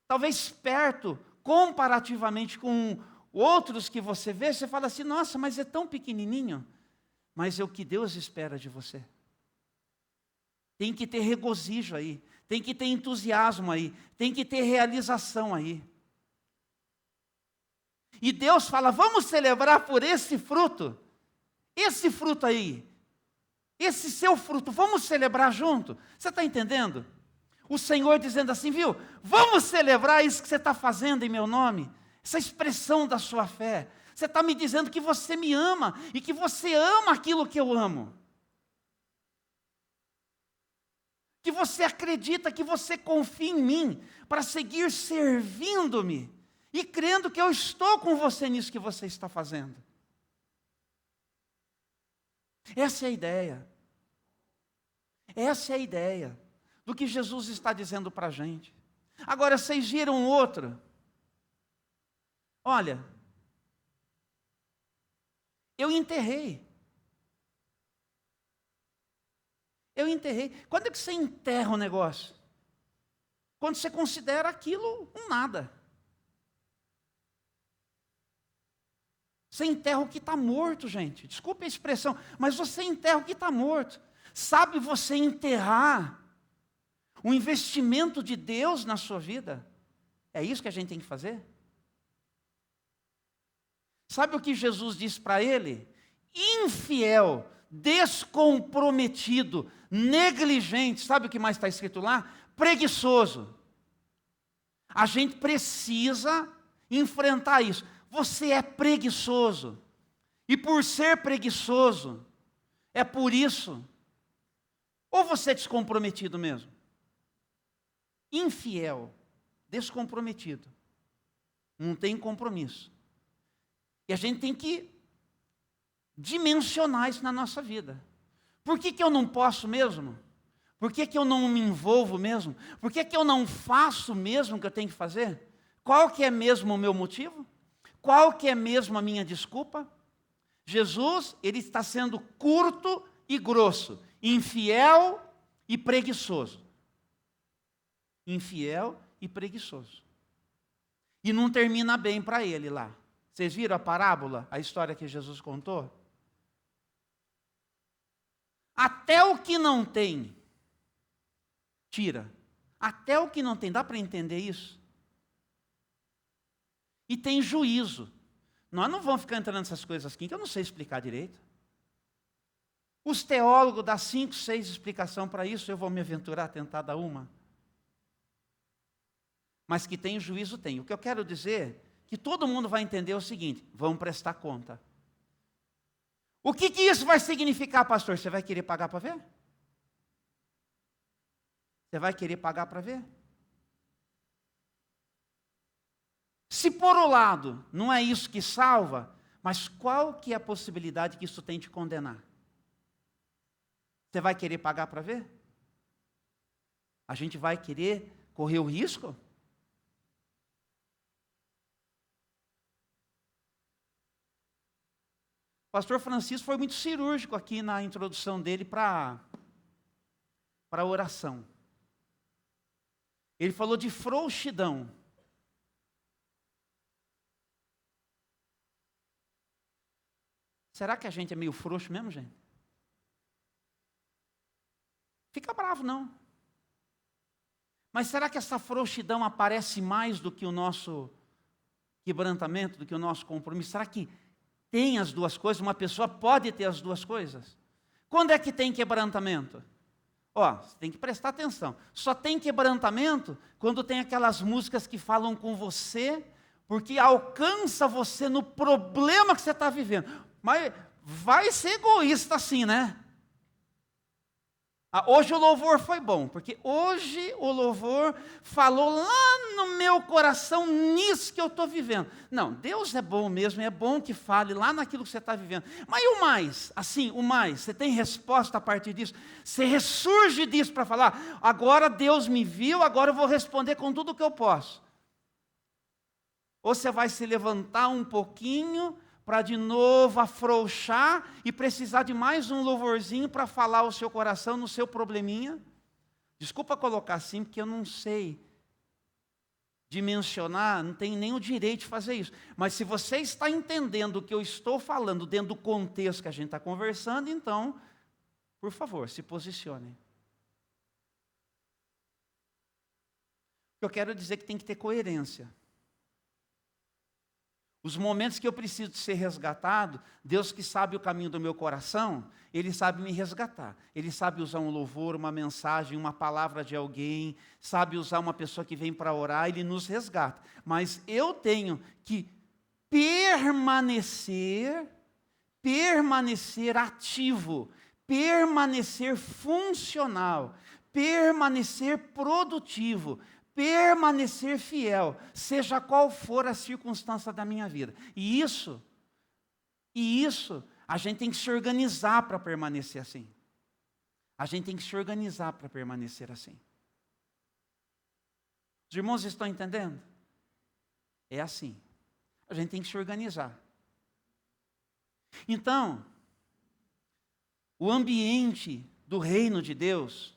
Talvez perto, comparativamente com outros que você vê, você fala assim, nossa, mas é tão pequenininho. Mas é o que Deus espera de você. Tem que ter regozijo aí, tem que ter entusiasmo aí, tem que ter realização aí. E Deus fala, vamos celebrar por esse fruto aí, esse seu fruto, vamos celebrar junto. Você está entendendo? O Senhor dizendo assim, viu, vamos celebrar isso que você está fazendo em meu nome, essa expressão da sua fé. Você está me dizendo que você me ama e que você ama aquilo que eu amo. Que você acredita, que você confia em mim para seguir servindo-me e crendo que eu estou com você nisso que você está fazendo. Essa é a ideia. Essa é a ideia do que Jesus está dizendo para a gente. Agora, vocês viram outro? Olha, eu enterrei. Quando é que você enterra o negócio? Quando você considera aquilo um nada. Você enterra o que está morto, gente. Desculpe a expressão, mas você enterra o que está morto. Sabe você enterrar o investimento de Deus na sua vida? É isso que a gente tem que fazer? Sabe o que Jesus disse para ele? Infiel, descomprometido, negligente. Sabe o que mais está escrito lá? Preguiçoso. A gente precisa enfrentar isso. Você é preguiçoso. E por ser preguiçoso, é por isso. Ou você é descomprometido mesmo? Infiel, descomprometido. Não tem compromisso. E a gente tem que dimensionar isso na nossa vida. Por que eu não posso mesmo? Por que eu não me envolvo mesmo? Por que eu não faço mesmo o que eu tenho que fazer? Qual que é mesmo o meu motivo? Qual que é mesmo a minha desculpa? Jesus, ele está sendo curto e grosso, infiel e preguiçoso. Infiel e preguiçoso. E não termina bem para ele lá. Vocês viram a parábola, a história que Jesus contou? Até o que não tem, tira. Até o que não tem, dá para entender isso? E tem juízo. Nós não vamos ficar entrando nessas coisas aqui, que eu não sei explicar direito. Os teólogos dão 5, 6 explicações para isso, eu vou me aventurar a tentar dar uma. Mas que tem juízo, tem. O que eu quero dizer que todo mundo vai entender o seguinte, vamos prestar conta. O que isso vai significar, pastor? Você vai querer pagar para ver? Você vai querer pagar para ver? Se por um lado não é isso que salva, mas qual que é a possibilidade que isso tem de condenar? Você vai querer pagar para ver? A gente vai querer correr o risco? O pastor Francisco foi muito cirúrgico aqui na introdução dele para a oração. Ele falou de frouxidão. Será que a gente é meio frouxo mesmo, gente? Fica bravo, não. Mas será que essa frouxidão aparece mais do que o nosso quebrantamento, do que o nosso compromisso? Será que tem as duas coisas? Uma pessoa pode ter as duas coisas? Quando é que tem quebrantamento? Você tem que prestar atenção. Só tem quebrantamento quando tem aquelas músicas que falam com você, porque alcança você no problema que você está vivendo. Mas vai ser egoísta assim, né? Hoje o louvor foi bom, porque hoje o louvor falou lá no meu coração, nisso que eu estou vivendo. Não, Deus é bom mesmo, é bom que fale lá naquilo que você está vivendo. Mas e o mais? Assim, o mais, você tem resposta a partir disso? Você ressurge disso para falar, agora Deus me viu, agora eu vou responder com tudo o que eu posso. Ou você vai se levantar um pouquinho para de novo afrouxar e precisar de mais um louvorzinho para falar o seu coração no seu probleminha? Desculpa colocar assim, porque eu não sei dimensionar, não tenho nem o direito de fazer isso. Mas se você está entendendo o que eu estou falando dentro do contexto que a gente está conversando, então, por favor, se posicione. Eu quero dizer que tem que ter coerência. Os momentos que eu preciso de ser resgatado, Deus que sabe o caminho do meu coração, Ele sabe me resgatar. Ele sabe usar um louvor, uma mensagem, uma palavra de alguém, sabe usar uma pessoa que vem para orar, Ele nos resgata. Mas eu tenho que permanecer ativo, permanecer funcional, permanecer produtivo, permanecer fiel, seja qual for a circunstância da minha vida. E isso, a gente tem que se organizar para permanecer assim. A gente tem que se organizar para permanecer assim. Os irmãos estão entendendo? É assim. A gente tem que se organizar. Então, o ambiente do reino de Deus,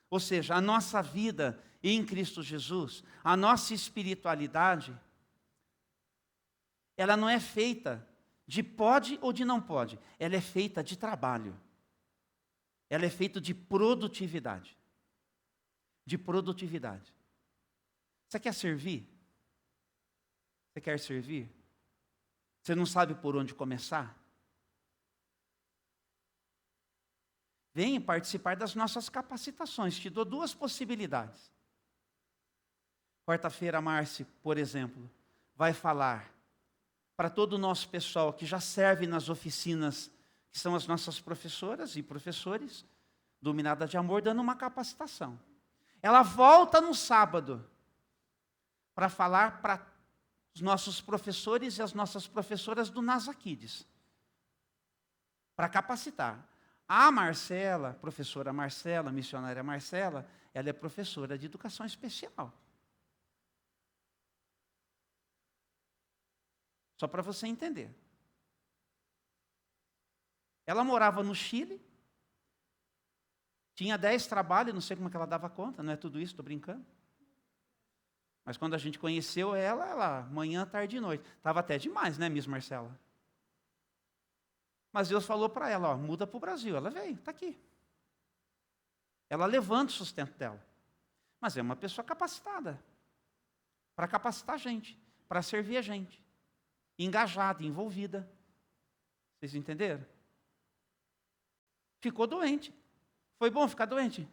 ou seja, a nossa vida em Cristo Jesus, a nossa espiritualidade, ela não é feita de pode ou de não pode, ela é feita de trabalho, ela é feita de produtividade, Você quer servir? Você quer servir? Você não sabe por onde começar? Venha participar das nossas capacitações, te dou 2 possibilidades. Quarta-feira, a Márcia, por exemplo, vai falar para todo o nosso pessoal que já serve nas oficinas, que são as nossas professoras e professores, Dominada de Amor, dando uma capacitação. Ela volta no sábado para falar para os nossos professores e as nossas professoras do NASA Kids, para capacitar. A Marcela, professora Marcela, missionária Marcela, ela é professora de educação especial. Só para você entender. Ela morava no Chile, tinha 10 trabalhos, não sei como é que ela dava conta, não é tudo isso, estou brincando. Mas quando a gente conheceu ela, manhã, tarde e noite. Estava até demais, né, Miss Marcela? Mas Deus falou para ela, muda para o Brasil. Ela veio, está aqui. Ela levanta o sustento dela. Mas é uma pessoa capacitada para capacitar a gente, para servir a gente. Engajada, envolvida. Vocês entenderam? Ficou doente. Foi bom ficar doente?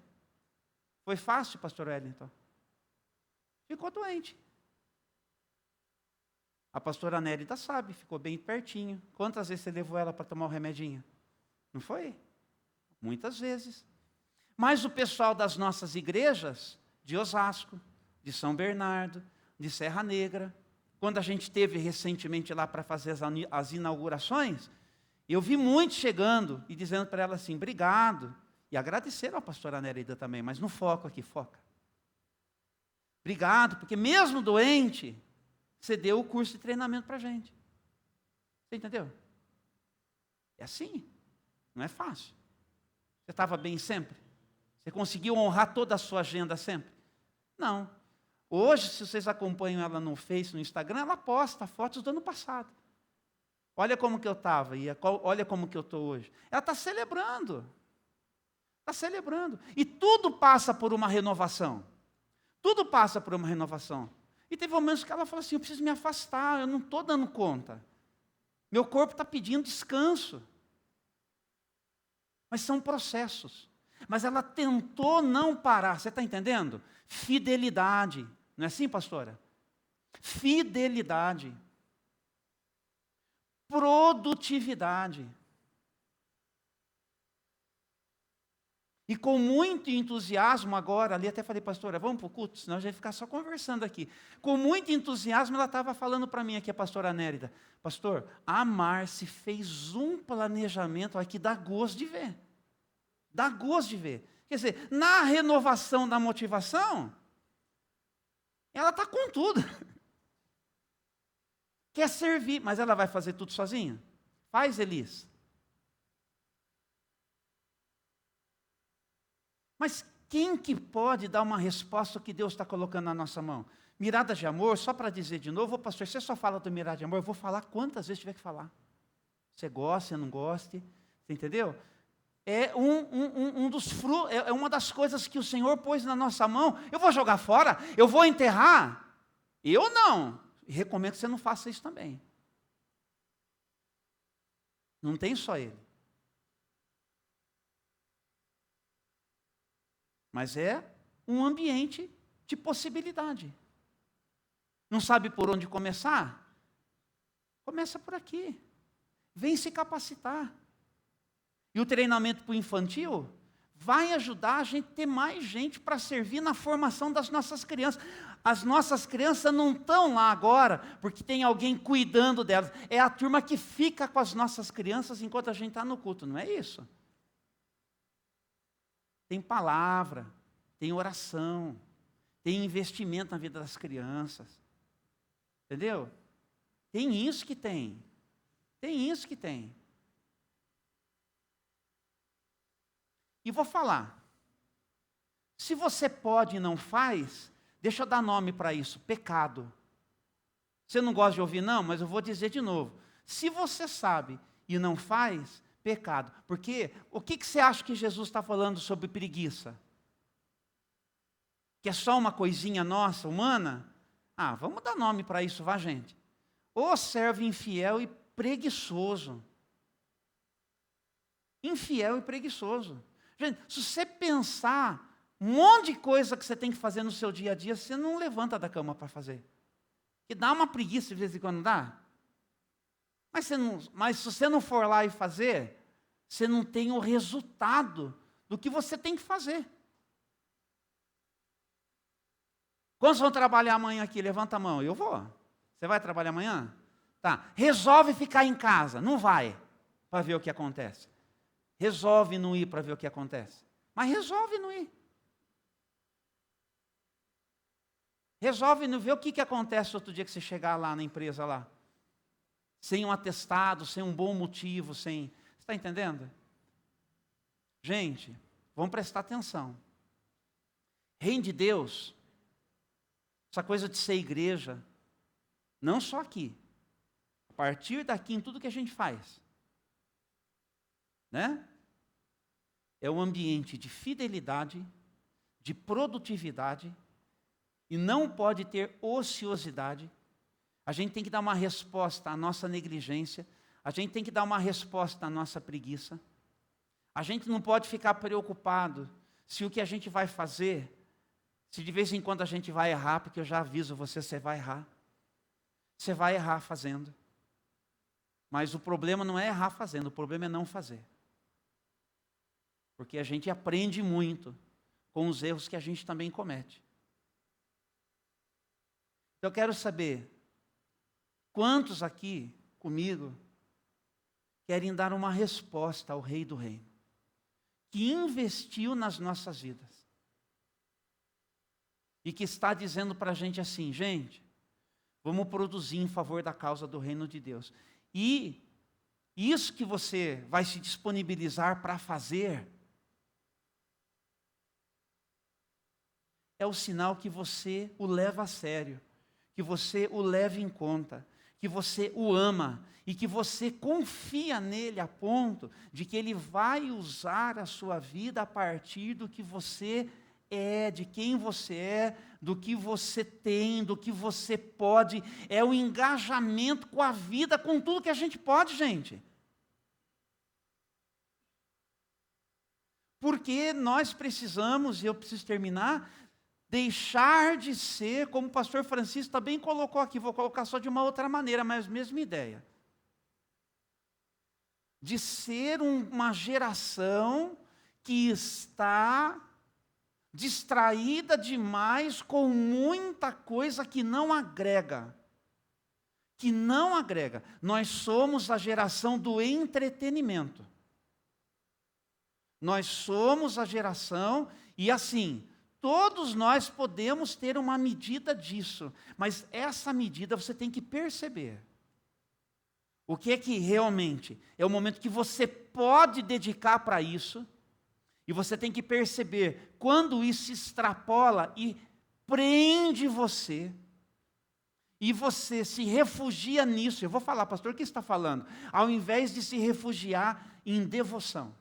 Foi fácil, pastor Wellington? Ficou doente. A pastora Nélida sabe, ficou bem pertinho. Quantas vezes você levou ela para tomar o remedinho? Não foi? Muitas vezes. Mas o pessoal das nossas igrejas, de Osasco, de São Bernardo, de Serra Negra, quando a gente esteve recentemente lá para fazer as inaugurações, eu vi muitos chegando e dizendo para ela assim, obrigado. E agradeceram a pastora Nélida também, mas no foco aqui, foca. Obrigado, porque mesmo doente, você deu o curso de treinamento para a gente. Você entendeu? É assim, não é fácil. Você estava bem sempre? Você conseguiu honrar toda a sua agenda sempre? Não. Hoje, se vocês acompanham ela no Face, no Instagram, ela posta fotos do ano passado. Olha como que eu estava e olha como que eu estou hoje. Ela está celebrando. Está celebrando. E tudo passa por uma renovação. Tudo passa por uma renovação. E teve momentos que ela falou assim, eu preciso me afastar, eu não estou dando conta. Meu corpo está pedindo descanso. Mas são processos. Mas ela tentou não parar, você está entendendo? Fidelidade. Não é assim, pastora? Fidelidade. produtividade. E com muito entusiasmo agora, ali até falei, pastora, vamos para o culto, senão a gente vai ficar só conversando aqui. Com muito entusiasmo, ela estava falando para mim aqui, a pastora Nérida, pastor, a Marci fez um planejamento aqui, dá gosto de ver. Dá gosto de ver. Quer dizer, na renovação da motivação, ela está com tudo. Quer servir, mas ela vai fazer tudo sozinha? Faz, Elis. Mas quem que pode dar uma resposta que Deus está colocando na nossa mão? Mirada de amor, só para dizer de novo, pastor, você só fala do mirada de amor, eu vou falar quantas vezes tiver que falar. Você gosta, você não goste, você entendeu? É um dos frutos, é uma das coisas que o Senhor pôs na nossa mão. Eu vou jogar fora? Eu vou enterrar? Eu não. E recomendo que você não faça isso também. Não tem só ele. Mas é um ambiente de possibilidade. Não sabe por onde começar? Começa por aqui. Vem se capacitar. E o treinamento para o infantil vai ajudar a gente a ter mais gente para servir na formação das nossas crianças. As nossas crianças não estão lá agora porque tem alguém cuidando delas. É a turma que fica com as nossas crianças enquanto a gente está no culto, não é isso? Tem palavra, tem oração, tem investimento na vida das crianças. Entendeu? Tem isso que tem. Tem isso que tem. E vou falar. Se você pode e não faz, deixa eu dar nome para isso, pecado. Você não gosta de ouvir não, mas eu vou dizer de novo. Se você sabe e não faz, pecado. Porque o que você acha que Jesus está falando sobre preguiça? Que é só uma coisinha nossa, humana? Ah, vamos dar nome para isso, vá gente. Ô servo infiel e preguiçoso. Infiel e preguiçoso. Gente, se você pensar um monte de coisa que você tem que fazer no seu dia a dia, você não levanta da cama para fazer. Que dá uma preguiça de vez em quando, dá. Mas se você não for lá e fazer, você não tem o resultado do que você tem que fazer. Quantos vão trabalhar amanhã aqui? Levanta a mão. Eu vou. Você vai trabalhar amanhã? Tá. Resolve ficar em casa. Não vai, para ver o que acontece. Resolve não ir para ver o que acontece. Mas resolve não ir. Resolve não ver o que acontece outro dia que você chegar lá na empresa lá. Sem um atestado, sem um bom motivo, sem... Você está entendendo? Gente, vamos prestar atenção. Reino de Deus, essa coisa de ser igreja, não só aqui. A partir daqui, em tudo que a gente faz. Né? É um ambiente de fidelidade, de produtividade, e não pode ter ociosidade. A gente tem que dar uma resposta à nossa negligência, a gente tem que dar uma resposta à nossa preguiça. A gente não pode ficar preocupado se o que a gente vai fazer, se de vez em quando a gente vai errar, porque eu já aviso você, você vai errar. Você vai errar fazendo. Mas o problema não é errar fazendo, o problema é não fazer. Porque a gente aprende muito com os erros que a gente também comete. Eu quero saber, quantos aqui comigo querem dar uma resposta ao Rei do Reino, que investiu nas nossas vidas, e que está dizendo para a gente assim, gente, vamos produzir em favor da causa do Reino de Deus. E isso que você vai se disponibilizar para fazer, é o sinal que você o leva a sério, que você o leva em conta, que você o ama e que você confia nele a ponto de que ele vai usar a sua vida a partir do que você é, de quem você é, do que você tem, do que você pode. É o engajamento com a vida, com tudo que a gente pode, gente. Porque nós precisamos, e eu preciso terminar, deixar de ser, como o pastor Francisco também colocou aqui, vou colocar só de uma outra maneira, mas mesma ideia. de ser uma geração que está distraída demais com muita coisa que não agrega. Que não agrega. Nós somos a geração do entretenimento. Nós somos a geração, e assim, todos nós podemos ter uma medida disso, mas essa medida você tem que perceber. O que é que realmente é o momento que você pode dedicar para isso, e você tem que perceber quando isso se extrapola e prende você, e você se refugia nisso. Eu vou falar, pastor, o que você está falando? Ao invés de se refugiar em devoção.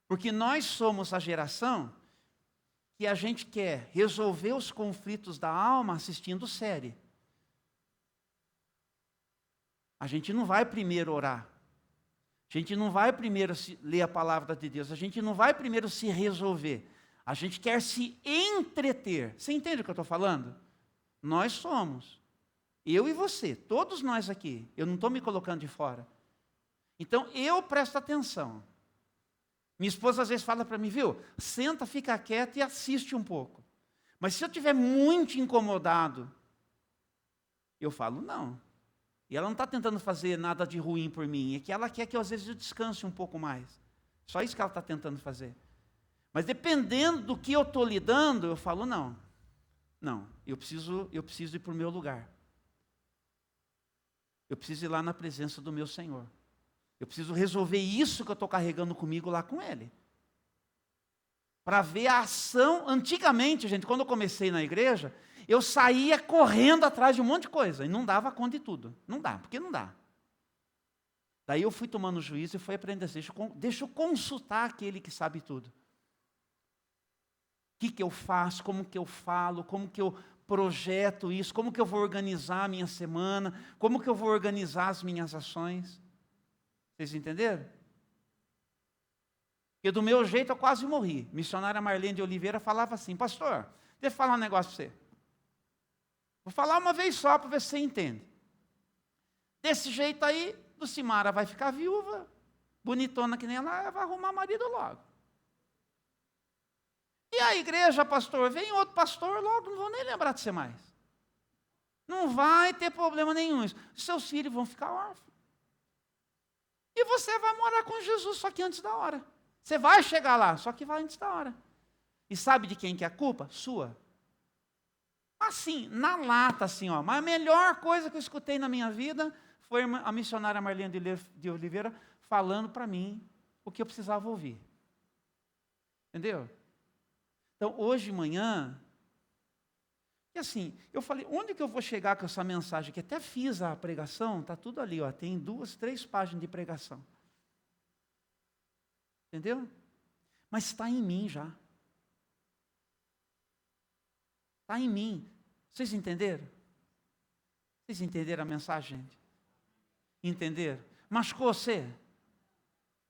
Porque nós somos a geração que a gente quer resolver os conflitos da alma assistindo série. A gente não vai primeiro orar. A gente não vai primeiro ler a palavra de Deus. A gente não vai primeiro se resolver. A gente quer se entreter. Você entende o que eu estou falando? Nós somos. Eu e você, todos nós aqui. Eu não estou me colocando de fora. Então, eu presto atenção. Minha esposa às vezes fala para mim, viu? Senta, fica quieta e assiste um pouco. Mas se eu estiver muito incomodado, eu falo, não. E ela não está tentando fazer nada de ruim por mim. É que ela quer que às vezes eu descanse um pouco mais. Só isso que ela está tentando fazer. Mas dependendo do que eu estou lidando, eu falo, não. Não, eu preciso ir para o meu lugar. Eu preciso ir lá na presença do meu Senhor. Eu preciso resolver isso que eu estou carregando comigo lá com Ele. Para ver a ação. Antigamente, gente, quando eu comecei na igreja, eu saía correndo atrás de um monte de coisa. E não dava conta de tudo. Não dá, porque não dá. Daí eu fui tomando juízo e fui aprendendo assim, deixa eu consultar aquele que sabe tudo. O que eu faço, como que eu falo, como que eu projeto isso, como que eu vou organizar a minha semana, como que eu vou organizar as minhas ações. Vocês entenderam? Porque do meu jeito eu quase morri. Missionária Marlene de Oliveira falava assim, pastor, deixa eu falar um negócio para você. Vou falar uma vez só para ver se você entende. Desse jeito aí, Lucimara vai ficar viúva, bonitona que nem ela, vai arrumar marido logo. E a igreja, pastor, vem outro pastor logo, não vou nem lembrar de você mais. Não vai ter problema nenhum. Seus filhos vão ficar órfãos. E você vai morar com Jesus, só que antes da hora. Você vai chegar lá, só que vai antes da hora. E sabe de quem que é a culpa? Sua. Assim, na lata, assim, ó. Mas a melhor coisa que eu escutei na minha vida foi a missionária Marlene de Oliveira falando para mim o que eu precisava ouvir. Entendeu? Então, hoje de manhã, e assim, eu falei, onde que eu vou chegar com essa mensagem? Que até fiz a pregação, está tudo ali, ó, tem 2, 3 páginas de pregação. Entendeu? Mas está em mim já. Está em mim. Vocês entenderam? Vocês entenderam a mensagem, gente? Entenderam? Machucou você?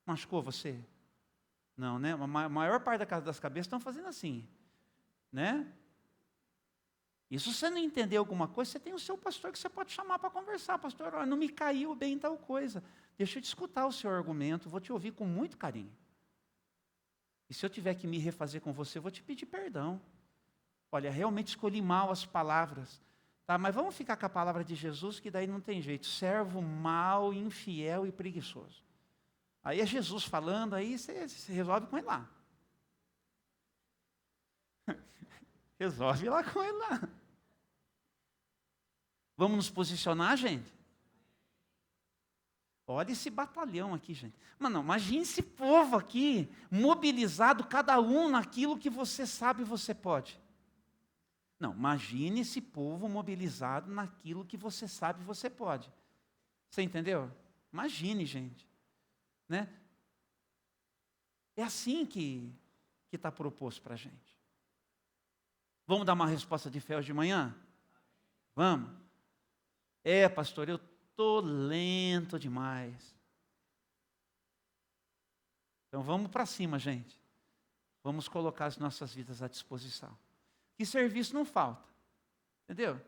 Machucou você? Não, né? A maior parte das cabeças estão fazendo assim. Né? E se você não entender alguma coisa, você tem o seu pastor que você pode chamar para conversar. Pastor, olha, não me caiu bem tal coisa. Deixa eu te escutar o seu argumento, vou te ouvir com muito carinho. E se eu tiver que me refazer com você, eu vou te pedir perdão. Olha, realmente escolhi mal as palavras. Tá? Mas vamos ficar com a palavra de Jesus, que daí não tem jeito. Servo mau, infiel e preguiçoso. Aí é Jesus falando, aí você resolve com ele lá. Resolve lá com ele lá. Vamos nos posicionar, gente? Olha esse batalhão aqui, gente. Mas não, imagine esse povo aqui, mobilizado, cada um naquilo que você sabe e você pode. Não, imagine esse povo mobilizado naquilo que você sabe e você pode. Você entendeu? Imagine, gente. Né? É assim que está proposto para a gente. Vamos dar uma resposta de fé hoje de manhã? Vamos? Pastor, eu estou lento demais. Então vamos para cima, gente. Vamos colocar as nossas vidas à disposição. Que serviço não falta. Entendeu?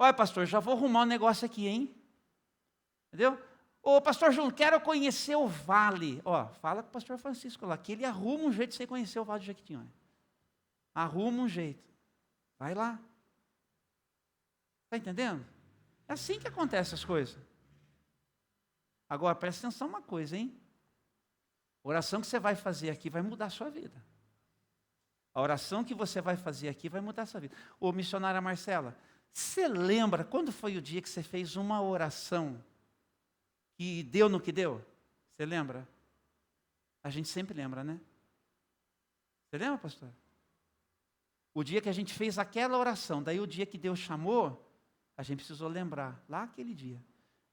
Olha, pastor, já vou arrumar um negócio aqui, hein? Entendeu? Ô, pastor Júnior, quero conhecer o vale. Ó, fala com o pastor Francisco lá, que ele arruma um jeito de você conhecer o vale do Jequitinhonha. Arruma um jeito. Vai lá. Está entendendo? É assim que acontecem as coisas. Agora, presta atenção uma coisa, hein? A oração que você vai fazer aqui vai mudar a sua vida. A oração que você vai fazer aqui vai mudar a sua vida. Ô, missionária Marcela, você lembra quando foi o dia que você fez uma oração que deu no que deu? Você lembra? A gente sempre lembra, né? Você lembra, pastor? O dia que a gente fez aquela oração, daí o dia que Deus chamou, a gente precisou lembrar, lá aquele dia,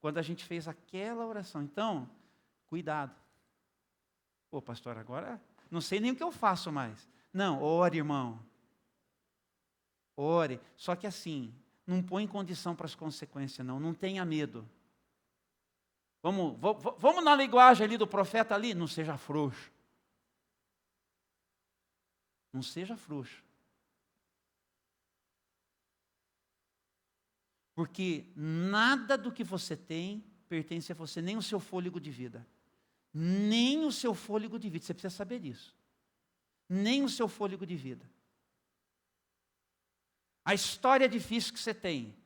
quando a gente fez aquela oração. Então, cuidado. Pô, pastor, agora não sei nem o que eu faço mais. Não, ore, irmão. Ore. Só que assim, não põe condição para as consequências, não. Não tenha medo. Vamos na linguagem ali do profeta ali? Não seja frouxo. Não seja frouxo. Porque nada do que você tem pertence a você, nem o seu fôlego de vida. Nem o seu fôlego de vida. Você precisa saber disso. Nem o seu fôlego de vida. A história difícil que você tem,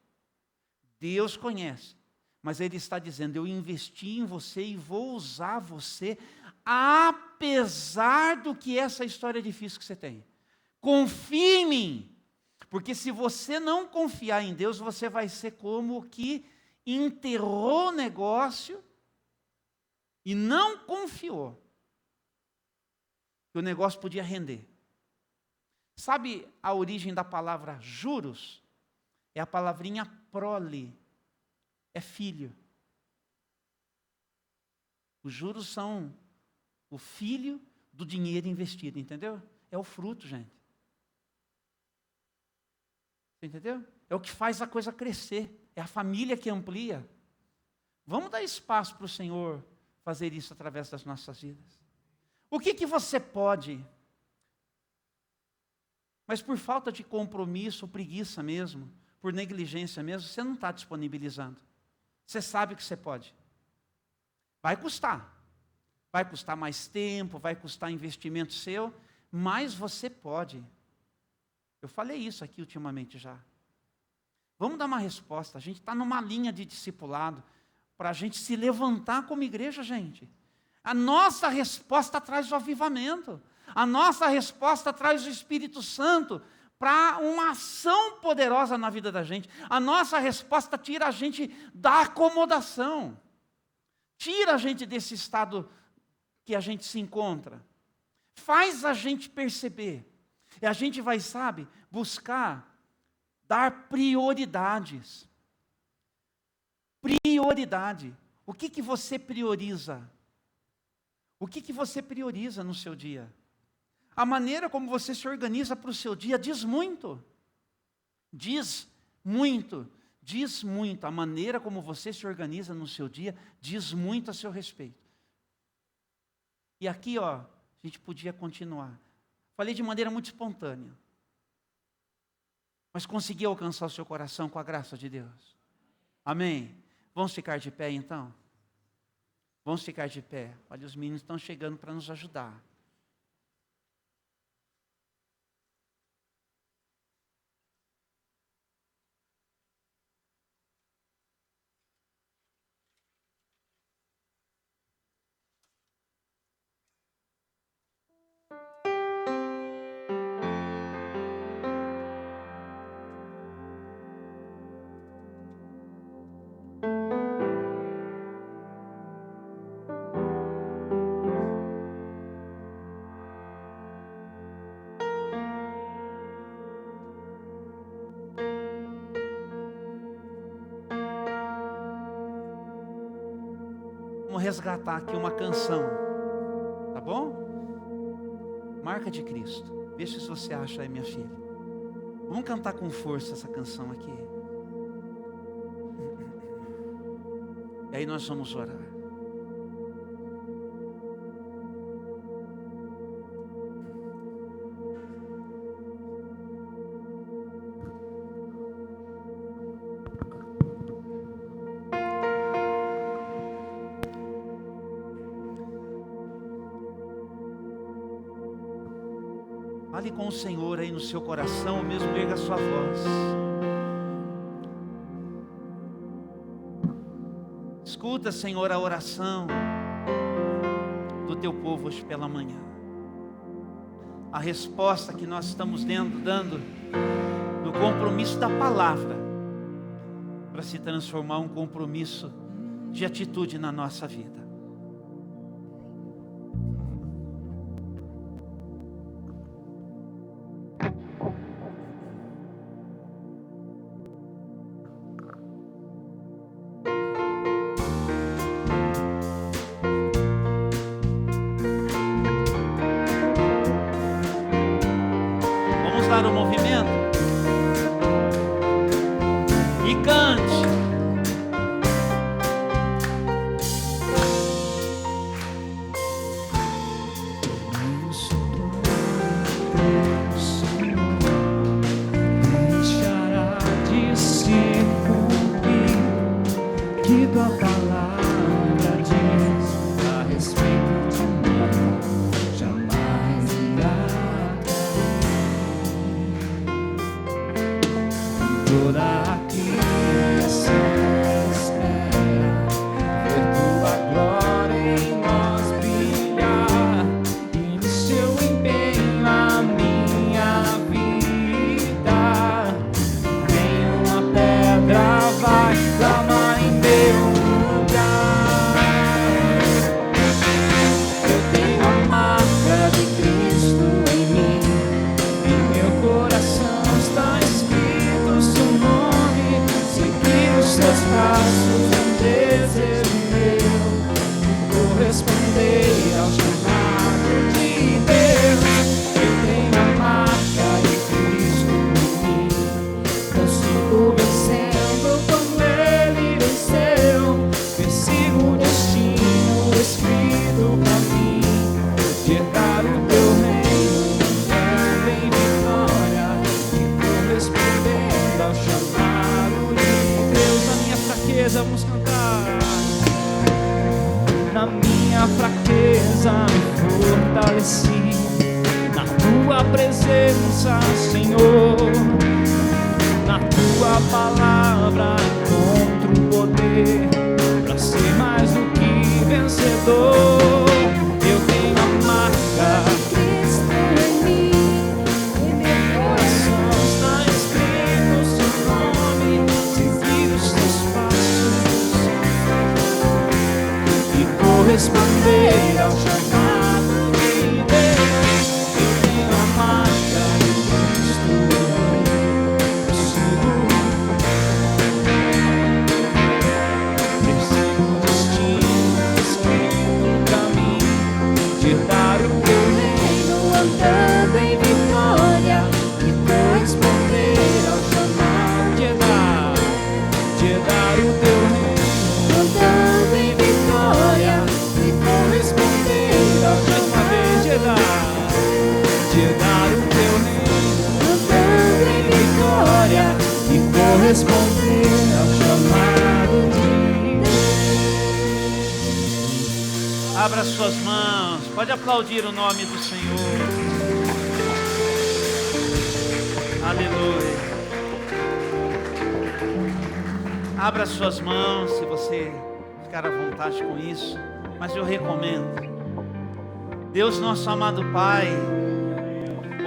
Deus conhece. Mas Ele está dizendo, eu investi em você e vou usar você, apesar do que essa história difícil que você tem. Confie em mim. Porque se você não confiar em Deus, você vai ser como o que enterrou o negócio e não confiou que o negócio podia render. Sabe a origem da palavra juros? É a palavrinha prole, é filho. Os juros são o filho do dinheiro investido, entendeu? É o fruto, gente. Você entendeu? É o que faz a coisa crescer, é a família que amplia. Vamos dar espaço para o Senhor fazer isso através das nossas vidas. O que você pode, mas por falta de compromisso, preguiça mesmo, por negligência mesmo, você não está disponibilizando. Você sabe que você pode. Vai custar. Vai custar mais tempo, vai custar investimento seu, mas você pode. Eu falei isso aqui ultimamente já. Vamos dar uma resposta. A gente está numa linha de discipulado para a gente se levantar como igreja, gente. A nossa resposta traz o avivamento. A nossa resposta traz o Espírito Santo para uma ação poderosa na vida da gente. A nossa resposta tira a gente da acomodação. Tira a gente desse estado que a gente se encontra. Faz a gente perceber. E a gente vai, sabe, buscar dar prioridades. Prioridade. O que você prioriza? O que você prioriza no seu dia? A maneira como você se organiza para o seu dia diz muito. Diz muito. Diz muito. A maneira como você se organiza no seu dia diz muito a seu respeito. E aqui, ó, a gente podia continuar. Falei de maneira muito espontânea. Mas consegui alcançar o seu coração com a graça de Deus. Amém? Vamos ficar de pé então? Vamos ficar de pé. Olha, os meninos estão chegando para nos ajudar. Vamos resgatar aqui uma canção, tá bom? Marca de Cristo. Veja se você acha aí, minha filha. Vamos cantar com força essa canção aqui. E aí nós vamos orar. Fale com o Senhor aí no seu coração, ou mesmo erga a sua voz. Escuta, Senhor, a oração do teu povo hoje pela manhã. A resposta que nós estamos dando do compromisso da palavra, para se transformar um compromisso de atitude na nossa vida. O movimento e cante. Deixará de se cumprir que tua palavra diz a respeito de mim, jamais irá. Toda a criação espera ver tua glória em nós brilhar, e no seu empenho a minha vida. Nenhuma pedra vai clamar em meu lugar. Eu tenho a marca de Cristo em mim, em meu coração está escrito seu nome. Seguir os seus passos é um desejo meu, corresponder ao chamado de Deus. Eu tenho a marca de Cristo em mim, eu sigo vencendo como Ele venceu. Persigo o destino escrito pra mim, de herdar o teu reino, andando em vitória e correspondendo ao chamado de Deus. Na minha fraqueza vamos cantar. Na minha fraqueza me fortaleci, na tua presença, Senhor. Na tua palavra encontro poder pra ser mais do que vencedor. Eu tenho a marca de Cristo em mim, em meu coração está escrito seu nome. Seguir os teus passos e corresponder ao chamado de Deus. Eu tenho a marca de Cristo em mim, eu persigo o destino escrito pra mim, de dar o teu reino, andando em vitória e corresponder ao chamado de dar o teu reino, andando em vitória e corresponder ao chamado de dar o teu reino, andando em vitória e corresponder ao chamado de Deus. Abra suas mãos, pode aplaudir o nome do Senhor. Aleluia. Abra suas mãos, se você ficar à vontade com isso, mas eu recomendo. Deus, nosso amado Pai,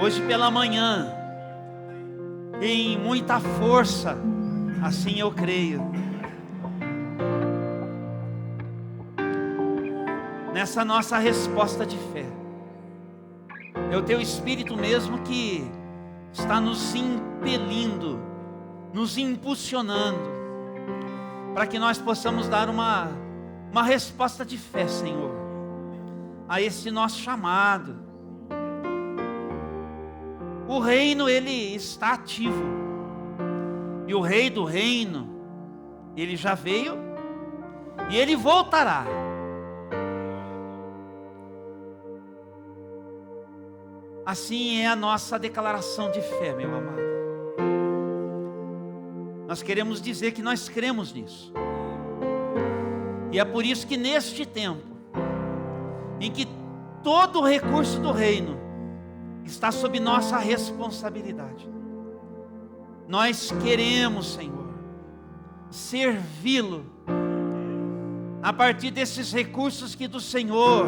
hoje pela manhã, em muita força, assim eu creio, nessa nossa resposta de fé. É o teu Espírito mesmo que está nos impelindo, nos impulsionando, para que nós possamos dar uma resposta de fé, Senhor, a esse nosso chamado. O reino, ele está ativo, e o rei do reino, ele já veio, e ele voltará. Assim é a nossa declaração de fé, meu amado. Nós queremos dizer que nós cremos nisso. E é por isso que neste tempo, em que todo o recurso do reino está sob nossa responsabilidade. Nós queremos, Senhor, servi-lo a partir desses recursos que do Senhor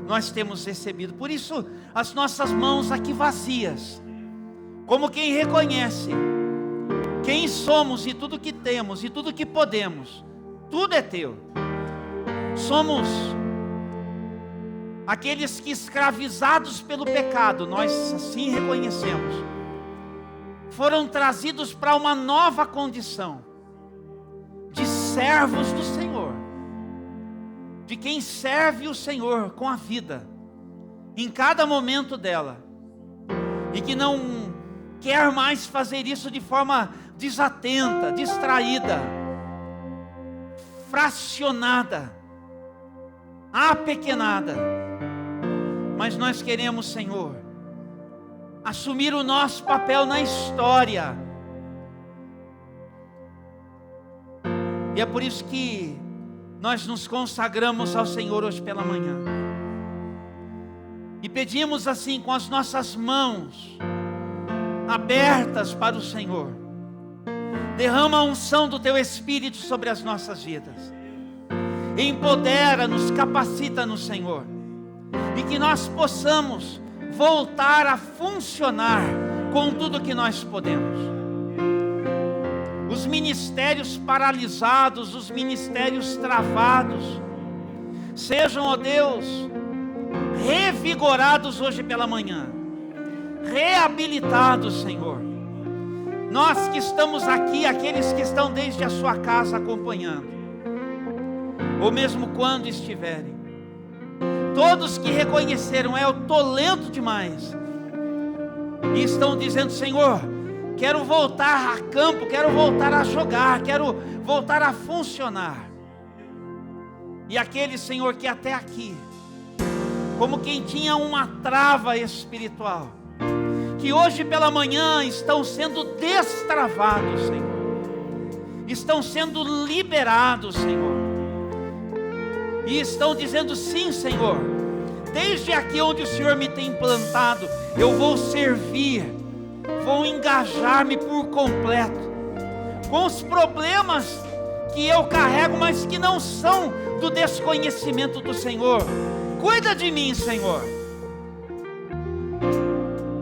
nós temos recebido. Por isso, as nossas mãos aqui vazias, como quem reconhece quem somos e tudo que temos e tudo que podemos, tudo é teu. Somos aqueles que, escravizados pelo pecado, nós assim reconhecemos, foram trazidos para uma nova condição de servos do Senhor, de quem serve o Senhor com a vida em cada momento dela, e que não quer mais fazer isso de forma desatenta, distraída, fracionada, apequenada. Mas nós queremos, Senhor, assumir o nosso papel na história. E é por isso que nós nos consagramos ao Senhor hoje pela manhã. E pedimos assim, com as nossas mãos abertas para o Senhor: derrama a unção do Teu Espírito sobre as nossas vidas. Empodera-nos, capacita-nos, Senhor. E que nós possamos voltar a funcionar com tudo que nós podemos. Os ministérios paralisados, os ministérios travados, sejam, ó Deus, revigorados hoje pela manhã, reabilitados, Senhor. Nós que estamos aqui, aqueles que estão desde a sua casa acompanhando, ou mesmo quando estiverem, todos que reconheceram: eu estou lento demais, e estão dizendo: Senhor, quero voltar a campo, quero voltar a jogar, quero voltar a funcionar. E aqueles, Senhor, que até aqui, como quem tinha uma trava espiritual, que hoje pela manhã estão sendo destravados, Senhor, estão sendo liberados, Senhor, e estão dizendo: sim, Senhor, desde aqui onde o Senhor me tem plantado, eu vou servir, vou engajar-me por completo, com os problemas que eu carrego, mas que não são do desconhecimento do Senhor. Cuida de mim, Senhor,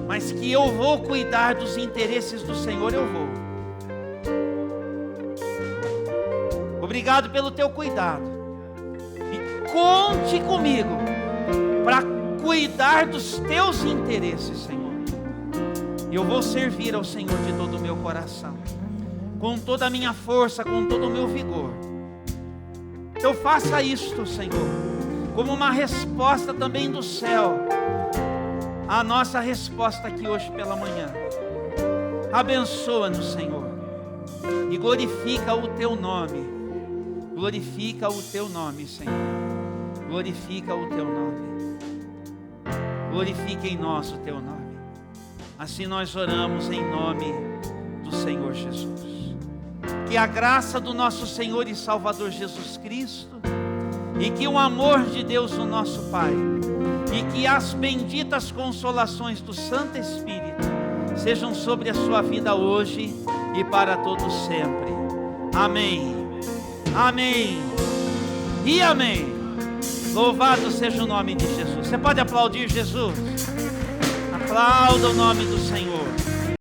mas que eu vou cuidar dos interesses do Senhor, eu vou. Obrigado pelo Teu cuidado. Conte comigo para cuidar dos Teus interesses, Senhor. E eu vou servir ao Senhor de todo o meu coração, com toda a minha força, com todo o meu vigor. Então faça isto, Senhor, como uma resposta também do céu à nossa resposta aqui hoje pela manhã. Abençoa-nos, Senhor, e glorifica o Teu nome. Glorifica o Teu nome, Senhor. Glorifica o Teu nome. Glorifica em nós o Teu nome. Assim nós oramos em nome do Senhor Jesus. Que a graça do nosso Senhor e Salvador Jesus Cristo, e que o amor de Deus, o nosso Pai, e que as benditas consolações do Santo Espírito sejam sobre a sua vida hoje e para todos sempre. Amém. Amém e amém. Louvado seja o nome de Jesus. Você pode aplaudir Jesus? Aplauda o nome do Senhor.